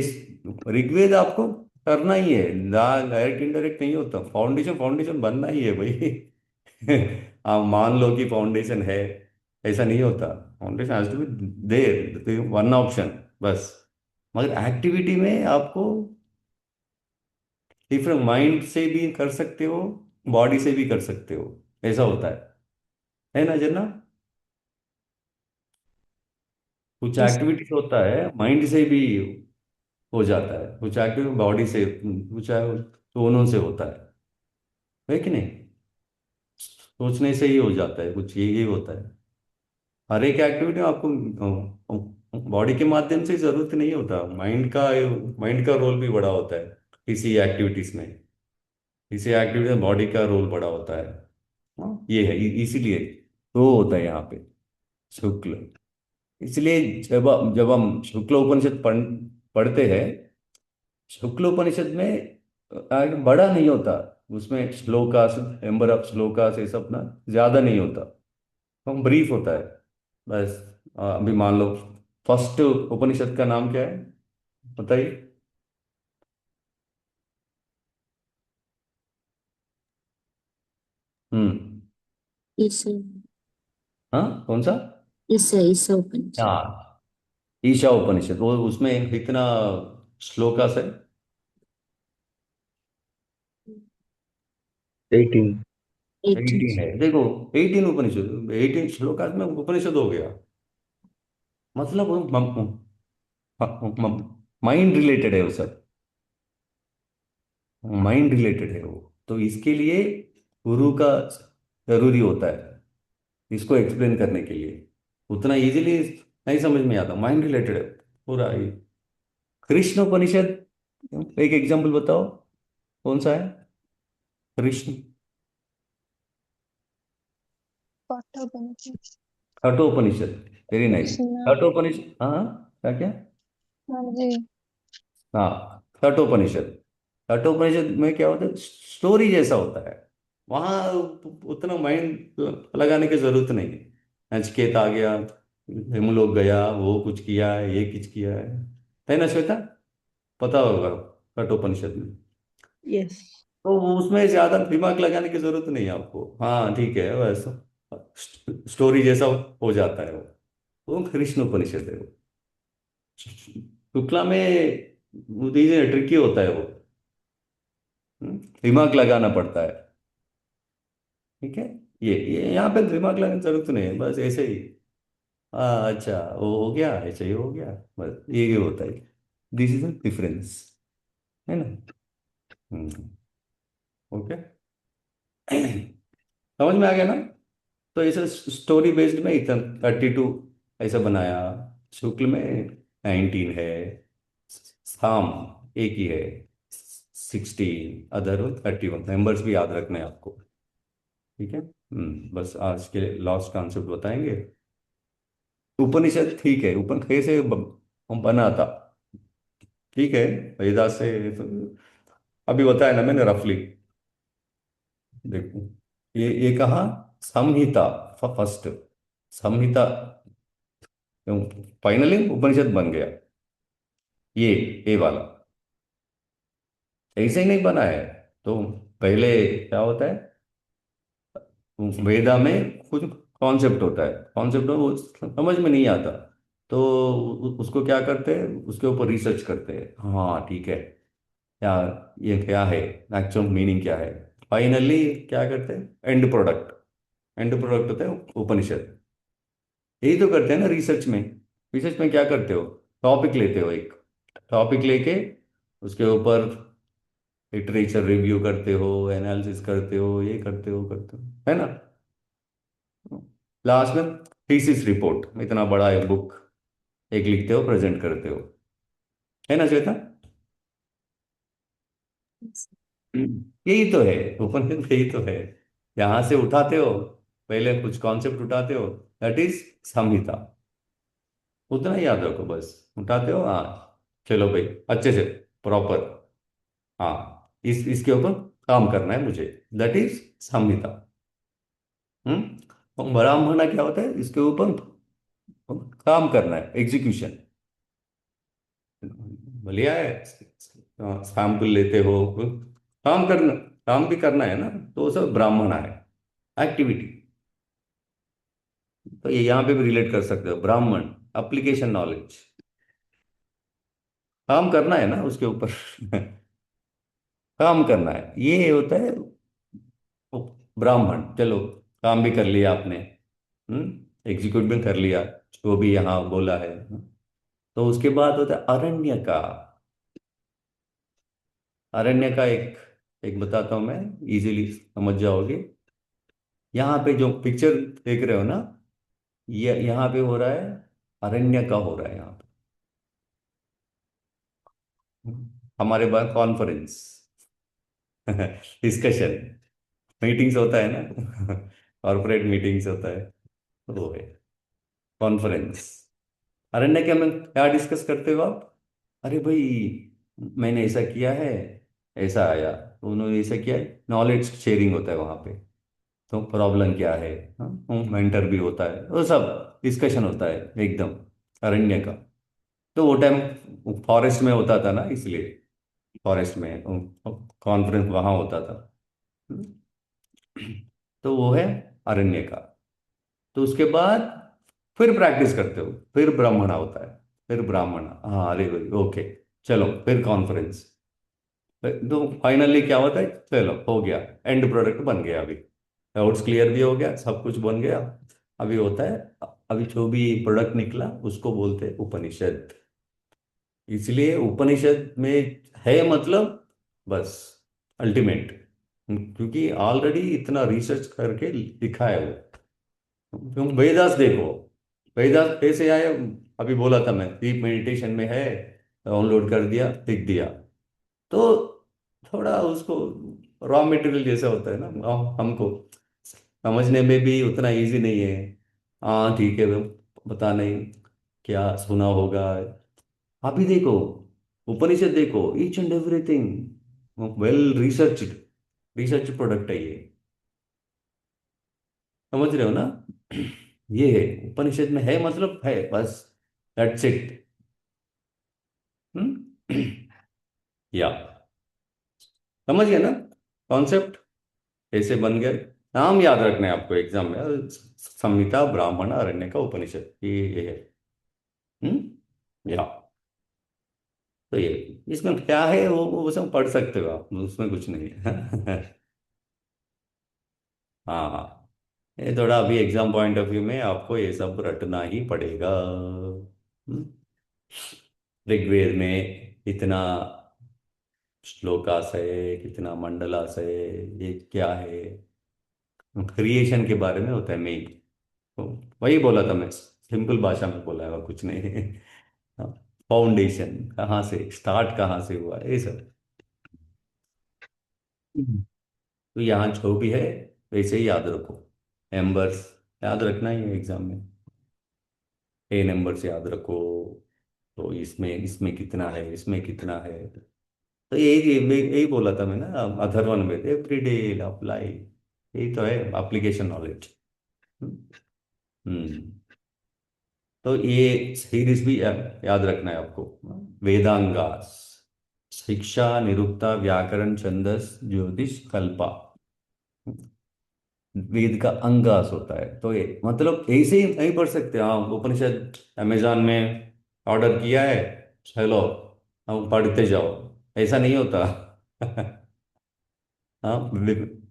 ऋग्वेद आपको करना ही है, डायरेक्ट इनडायरेक्ट नहीं होता, फाउंडेशन फाउंडेशन बनना ही है भाई। आप मान लो कि फाउंडेशन है, ऐसा नहीं होता। Foundation has to be there, one option बस। मगर एक्टिविटी में आपको डिफरेंट, माइंड से भी कर सकते हो, बॉडी से भी कर सकते हो, ऐसा होता है ना जन्ना? कुछ Yes. एक्टिविटीज होता है माइंड से भी हो जाता है, कुछ एक्टिविटी बॉडी से, कुछ दोनों से होता है कि नहीं? सोचने से ही हो जाता है, कुछ ये होता है। हर एक एक्टिविटी में आपको बॉडी के माध्यम से जरूरत नहीं होता, माइंड का रोल भी बड़ा होता है किसी एक्टिविटीज में, किसी एक्टिविटी में बॉडी का रोल बड़ा होता है। हाँ, ये है इसीलिए तो होता है यहाँ पे शुक्ल। इसलिए जब हम शुक्ल उपनिषद पढ़ते हैं, शुक्ल उपनिषद में बड़ा नहीं होता, उसमें श्लोकास, नंबर ऑफ श्लोकास ये सब ना ज्यादा नहीं होता, हम ब्रीफ होता है बस। अभी मान लो फर्स्ट उपनिषद का नाम क्या है, बताइए। हम्म। ईसा। हाँ, कौन सा? ईसा उपनिषद। हाँ, ईशा उपनिषद। वो उसमें कितना श्लोकास है? 18। 18। 18 है, देखो। 18 उपनिषद, 18 श्लोकास में उपनिषद हो गया। मतलब माइंड रिलेटेड है वो सब, माइंड रिलेटेड है वो। तो इसके लिए गुरु का जरूरी होता है इसको एक्सप्लेन करने के लिए। उतना इजीली नहीं समझ में आता, माइंड रिलेटेड है पूरा ये। कृष्ण उपनिषद, एक एग्जांपल बताओ, कौन सा है कृष्ण? कठोपनिषद। कठोपनिषद। Very nice. कृष्णा। कठोपनिषद, हाँ हाँ, क्या क्या? हाँ जी। हाँ, कठोपनिषद। कठोपनिषद में क्या होता है, स्टोरी जैसा होता है। वहाँ उतना माइंड लगाने की जरूरत नहीं है। नचिकेत आ गया, हेमलोक गया, वो कुछ किया है, ये कुछ किया है ना श्वेता? पता होगा कठोपनिषद में। Yes. तो वो उसमें ज्यादा दिमाग लगाने की जरूरत नहीं है आपको। हाँ ठीक है, बस स्टोरी जैसा हो जाता है वो कृष्ण उपनिषद है वो। शुक्ला में ट्रिकी होता है वो। दिमाग लगाना पड़ता है। ठीक है। ये यहाँ पे दिमाग लगाने की जरूरत नहीं है, बस ऐसे ही। हाँ अच्छा, वो हो गया, ऐसे ही हो गया, बस ये होता है। दिस इज द डिफरेंस, है ना? ओके। समझ में आ गया ना? तो ऐसे स्टोरी बेस्ड में इतना 32 ऐसा बनाया। शुक्ल में 19 है, साम एक ही है 16, अदर 31। नंबर्स भी याद रखना है आपको। ठीक है। बस आज के लास्ट कॉन्सेप्ट बताएंगे। उपनिषद ठीक है, उपन कैसे बना था? ठीक है, वेदास से तो अभी बताया ना मैंने रफली। देखो, ये कहा संहिता, फर्स्ट संहिता, फाइनली उपनिषद बन गया ये वाला। ऐसे ही नहीं बना है। तो पहले क्या होता है, वेदा में कुछ कॉन्सेप्ट होता है, कॉन्सेप्ट वो समझ में नहीं आता, तो उसको क्या करते हैं, उसके ऊपर रिसर्च करते हैं। हाँ ठीक है, क्या ये क्या है, एक्चुअल मीनिंग क्या है। फाइनली क्या करते हैं, एंड प्रोडक्ट। एंड प्रोडक्ट होता है उपनिषद। यही तो करते हैं ना रिसर्च में। रिसर्च में क्या करते हो, टॉपिक लेते हो एक, टॉपिक लेके उसके ऊपर लिटरेचर रिव्यू करते हो, एनालिसिस करते हो, ये करते हो, है ना? लास्ट में थीसिस रिपोर्ट, इतना बड़ा एक बुक एक लिखते हो, प्रेजेंट करते हो, है ना श्वेता? यही तो है उपनिषद, यही तो है। यहाँ से उठाते हो, पहले कुछ कॉन्सेप्ट उठाते हो, दैट इज संहिता। उतना ही याद रखो बस, उठाते हो, हाँ चलो भाई अच्छे से, प्रॉपर, हाँ इसके ऊपर काम करना है मुझे, दैट इज संहिता। और ब्राह्मण क्या होता है, इसके ऊपर काम करना है, एग्जीक्यूशन। बढ़िया है। सैंपल लेते हो, काम करना, काम भी करना है ना, तो वो सब ब्राह्मण है, एक्टिविटी। तो ये यहाँ पे भी रिलेट कर सकते हो, ब्राह्मण एप्लीकेशन नॉलेज, काम करना है ना उसके ऊपर। काम करना है, ये होता है ब्राह्मण। चलो, काम भी कर लिया आपने, एग्जीक्यूट भी कर लिया जो भी यहाँ बोला है। तो उसके बाद होता है अरण्य का। अरण्य का एक एक बताता हूँ मैं, इजीली समझ जाओगे। यहाँ पे जो पिक्चर देख रहे हो ना, ये यहाँ पे हो रहा है, अरण्य का हो रहा है यहाँ पे। हमारे पास कॉन्फ्रेंस, डिस्कशन, मीटिंग्स होता है ना, कॉर्पोरेट मीटिंग्स होता है, तो वो है कॉन्फ्रेंस। अरण्य में क्या डिस्कस करते हो आप? अरे भाई, मैंने ऐसा किया है, ऐसा आया, तो उन्होंने ऐसा किया है, नॉलेज शेयरिंग होता है वहां पे। तो प्रॉब्लम क्या है, मेंटर भी होता है, वो सब डिस्कशन होता है एकदम, अरण्य का। तो वो टाइम फॉरेस्ट में होता था ना, इसलिए फॉरेस्ट में कॉन्फ्रेंस वहाँ होता था। तो वो है अरण्य का। तो उसके बाद फिर प्रैक्टिस करते हो, फिर ब्राह्मणा होता है, फिर ब्राह्मणा, हाँ अरे भाई ओके, चलो फिर कॉन्फ्रेंस। तो फाइनली क्या होता है, चलो हो गया, एंड प्रोडक्ट बन गया, अभी डाउट्स क्लियर भी हो गया, सब कुछ बन गया। अभी होता है, अभी जो भी प्रोडक्ट निकला उसको बोलते हैं उपनिषद। इसलिए उपनिषद में है मतलब, बस अल्टीमेट, क्योंकि ऑलरेडी इतना रिसर्च करके लिखा है वो। क्यों, वेदास देखो, वेदास कैसे आए, अभी बोला था मैं, डीप मेडिटेशन में है, डाउनलोड कर दिया, लिख दिया। तो थोड़ा उसको रॉ मटेरियल जैसा होता है ना, हमको समझने में भी उतना इजी नहीं है। हाँ ठीक है, पता नहीं क्या सुना होगा। अभी देखो, उपनिषद देखो, each and everything well researched, research product है ये, समझ रहे हो ना? ये है उपनिषद में है मतलब है, बस दैट्स इट। या समझ गए ना कॉन्सेप्ट, कैसे बन गए? नाम याद रखना है आपको एग्जाम में, संहिता, ब्राह्मण, अरण्य का, उपनिषद, ये है। या तो ये, इसमें क्या है वो सब पढ़ सकते हो आप, उसमें कुछ नहीं है। हाँ हाँ, ये थोड़ा अभी एग्जाम पॉइंट ऑफ व्यू में आपको ये सब रटना ही पड़ेगा। ऋग्वेद में इतना श्लोकास है, कितना मंडलास है, ये क्या है, क्रिएशन के बारे में होता है मेन। तो वही बोला था मैं, सिंपल भाषा में बोला है, और कुछ नहीं। फाउंडेशन कहाँ से स्टार्ट, कहाँ से हुआ, ये सब। तो यहाँ जो भी है वैसे ही याद रखो, नंबर्स याद रखना ही है एग्जाम में, ए नंबर्स याद रखो। तो इसमें इसमें कितना है, इसमें कितना है, तो यही बोला था मैं ना, अथर्वण में एवरीडे अप्लाई, यही तो है एप्लीकेशन नॉलेज। हम्म। तो ये सीरीज भी याद रखना है आपको, वेदांगास, शिक्षा, निरुक्ता, व्याकरण, छंदस, ज्योतिष, कल्पा, वेद का अंगास होता है। तो ये मतलब ऐसे ही नहीं पढ़ सकते, हाँ उपनिषद अमेजॉन में ऑर्डर किया है, चलो हम पढ़ते जाओ, ऐसा नहीं होता। हाँ,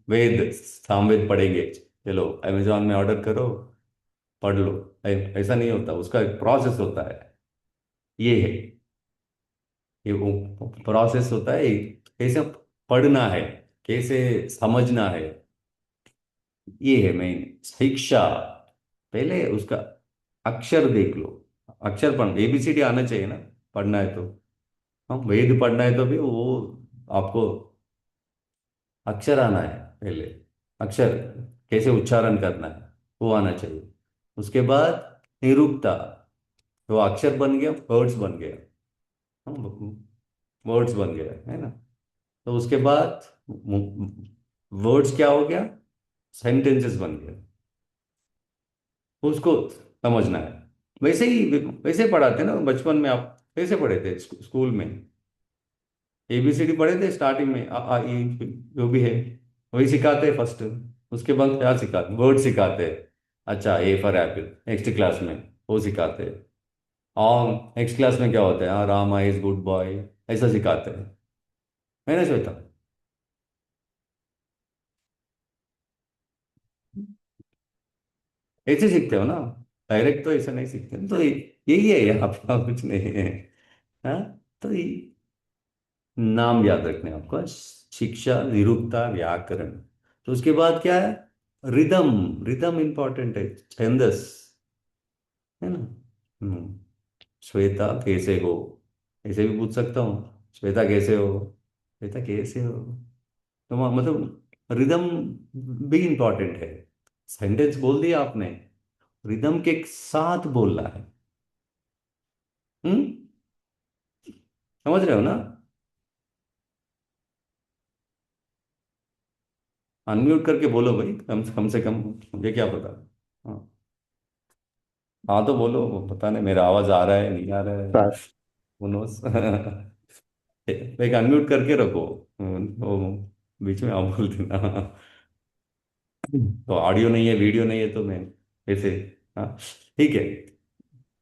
वेद सामवेद पढ़ेंगे, चलो अमेजॉन में ऑर्डर करो, पढ़ लो, ऐसा नहीं होता, उसका एक प्रोसेस होता है। ये है, ये वो प्रोसेस होता है, कैसे पढ़ना है, कैसे समझना है, ये है मेन शिक्षा। पहले उसका अक्षर देख लो, अक्षर पढ़, एबीसीडी आना चाहिए ना, पढ़ना है तो। हाँ, वेद पढ़ना है तो भी वो आपको अक्षर आना है पहले, अक्षर कैसे उच्चारण करना है वो आना चाहिए। उसके बाद निरुक्ता, तो अक्षर बन गया, वर्ड्स बन गया, वर्ड्स बन गया है ना। तो उसके बाद वर्ड्स क्या हो गया, सेंटेंसेस बन गया, उसको समझना है। वैसे ही वैसे पढ़ाते हैं ना बचपन में, आप कैसे पढ़े थे स्कूल में? एबीसीडी पढ़े थे स्टार्टिंग में, आ ई, जो भी है वही सिखाते हैं फर्स्ट। उसके बाद क्या सिखाते, वर्ड सिखाते हैं। अच्छा, A for Apple next class में वो सिखाते हैं। और नेक्स्ट क्लास में क्या होता है, हाँ रामा इज गुड बॉय, ऐसा सिखाते हैं, है ना श्वेता? ऐसे सीखते हो ना, डायरेक्ट तो ऐसा नहीं सीखते, तो यही है यहाँ पे, और कुछ नहीं है। हाँ, तो नाम याद रखने हैं आपको, शिक्षा, निरुक्ता, व्याकरण। तो उसके बाद क्या है, रिदम, रिदम इंपॉर्टेंट है, छंदस, है ना। हम्म। श्वेता कैसे हो, ऐसे भी पूछ सकता हूँ, श्वेता कैसे हो, श्वेता कैसे हो, तो मतलब रिदम भी इंपॉर्टेंट है। सेंटेंस बोल दिया आपने, रिदम के साथ बोलना है। हम्म, समझ रहे हो ना? अनम्यूट करके बोलो भाई, कम से कम, मुझे क्या पता। हाँ, हाँ तो बोलो, पता नहीं मेरा आवाज आ रहा है नहीं आ रहा है, Who knows? एक अनम्यूट करके रखो, वो बीच में आप बोल देना। तो ऑडियो नहीं है, वीडियो नहीं है, तो मैं ऐसे, हाँ ठीक है।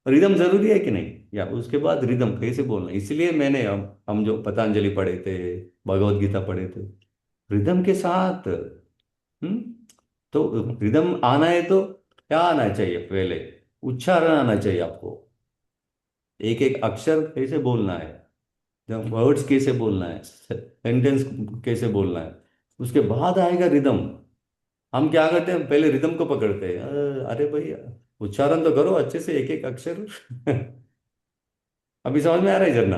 रिदम जरूरी है कि नहीं, या उसके बाद रिदम कैसे बोलना, इसलिए मैंने, हम जो पतंजलि पढ़े थे, भगवत गीता पढ़े थे, रिदम के साथ। हम्म, तो रिदम आना है तो क्या आना चाहिए पहले? उच्चारण आना चाहिए आपको। एक एक अक्षर कैसे बोलना है, जब वर्ड्स कैसे बोलना है, सेंटेंस कैसे बोलना है, उसके बाद आएगा रिदम। हम क्या करते हैं, पहले रिदम को पकड़ते हैं, अरे भाई उच्चारण तो करो अच्छे से एक एक अक्षर। अभी समझ में आ रहा है झरना,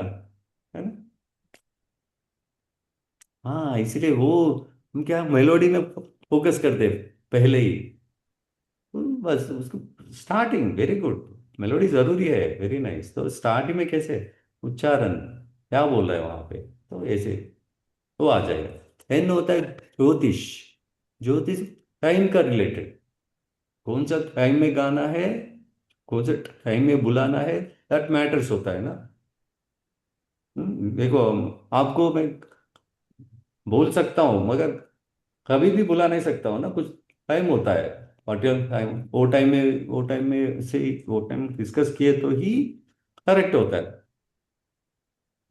है ना? हाँ, इसीलिए वो, हम क्या मेलोडी में फोकस करते हैं पहले ही। बस उसको स्टार्टिंग वेरी गुड, मेलोडी जरूरी है, वेरी नाइस। तो स्टार्टिंग में कैसे उच्चारण, क्या बोल रहे हैं वहां पे, तो ऐसे वो आ जाएगा। एन होता है ज्योतिष। ज्योतिष टाइम का रिलेटेड, कौन सा टाइम में गाना है, कौन सा टाइम में बुलाना है, दैट मैटर्स होता है ना। देखो, आपको मैं बोल सकता हूँ मगर कभी भी बुला नहीं सकता हूँ ना, कुछ टाइम होता है। पर्टिकुलर टाइम, वो टाइम में से वो टाइम डिस्कस किए तो ही करेक्ट होता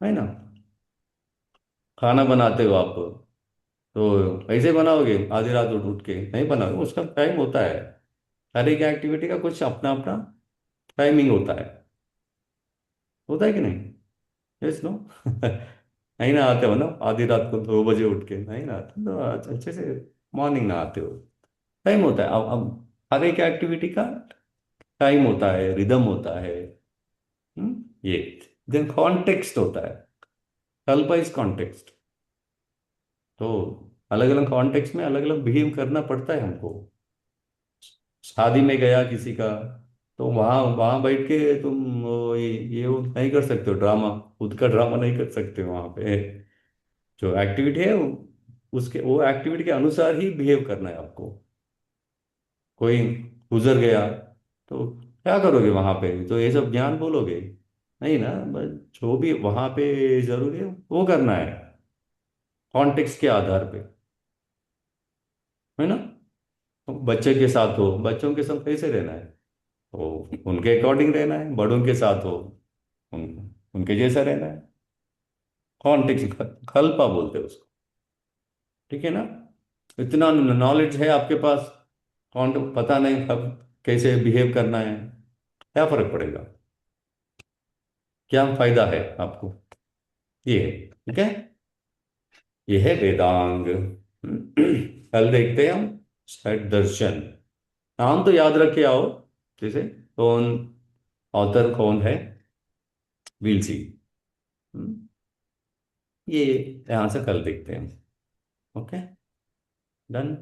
है ना? खाना बनाते हो आप, तो ऐसे बनाओगे आधी रात उठ उठ के नहीं बनाओगे, उसका टाइम होता है। हर एक एक्टिविटी का कुछ अपना अपना टाइमिंग होता है कि नहीं? Yes no? नहीं ना आते हो ना आधी रात को 2 बजे उठ के, नहीं ना आते तो अच्छे से मॉर्निंग ना आते हो। टाइम होता है, अब हर एक एक्टिविटी का टाइम होता है, रिदम होता है। ये देन कॉन्टेक्स्ट होता है, कल्पा इज कॉन्टेक्स्ट। तो अलग अलग कॉन्टेक्स्ट में अलग अलग बिहेव करना पड़ता है हमको। शादी में गया किसी का, तो वहां वहां बैठ के तुम वो नहीं कर सकते हो ड्रामा, खुद का ड्रामा नहीं कर सकते हो वहां पे। जो एक्टिविटी है उसके वो एक्टिविटी के अनुसार ही बिहेव करना है आपको। कोई गुजर गया तो क्या करोगे वहां पे, तो ये सब ज्ञान बोलोगे नहीं ना, बस जो भी वहां पे जरूरी है वो करना है, कॉन्टेक्स्ट के आधार पे, है ना? तो बच्चे के साथ हो, बच्चों के साथ कैसे रहना है, तो उनके अकॉर्डिंग रहना है। बड़ों के साथ हो, उनके जैसा रहना है। कॉन्टेक्स्ट, खल्पा बोलते हैं उसको, ठीक है ना? इतना नॉलेज है आपके पास, कौन पता नहीं कब कैसे बिहेव करना है, क्या फर्क पड़ेगा, क्या फायदा है आपको, ये है, ठीक है? ये है वेदांग। कल देखते हैं हम षड दर्शन। नाम तो याद रख के आओ, जैसे कौन, ऑथर कौन है, वील सी। ये यहाँ से कल देखते हैं। Okay, done.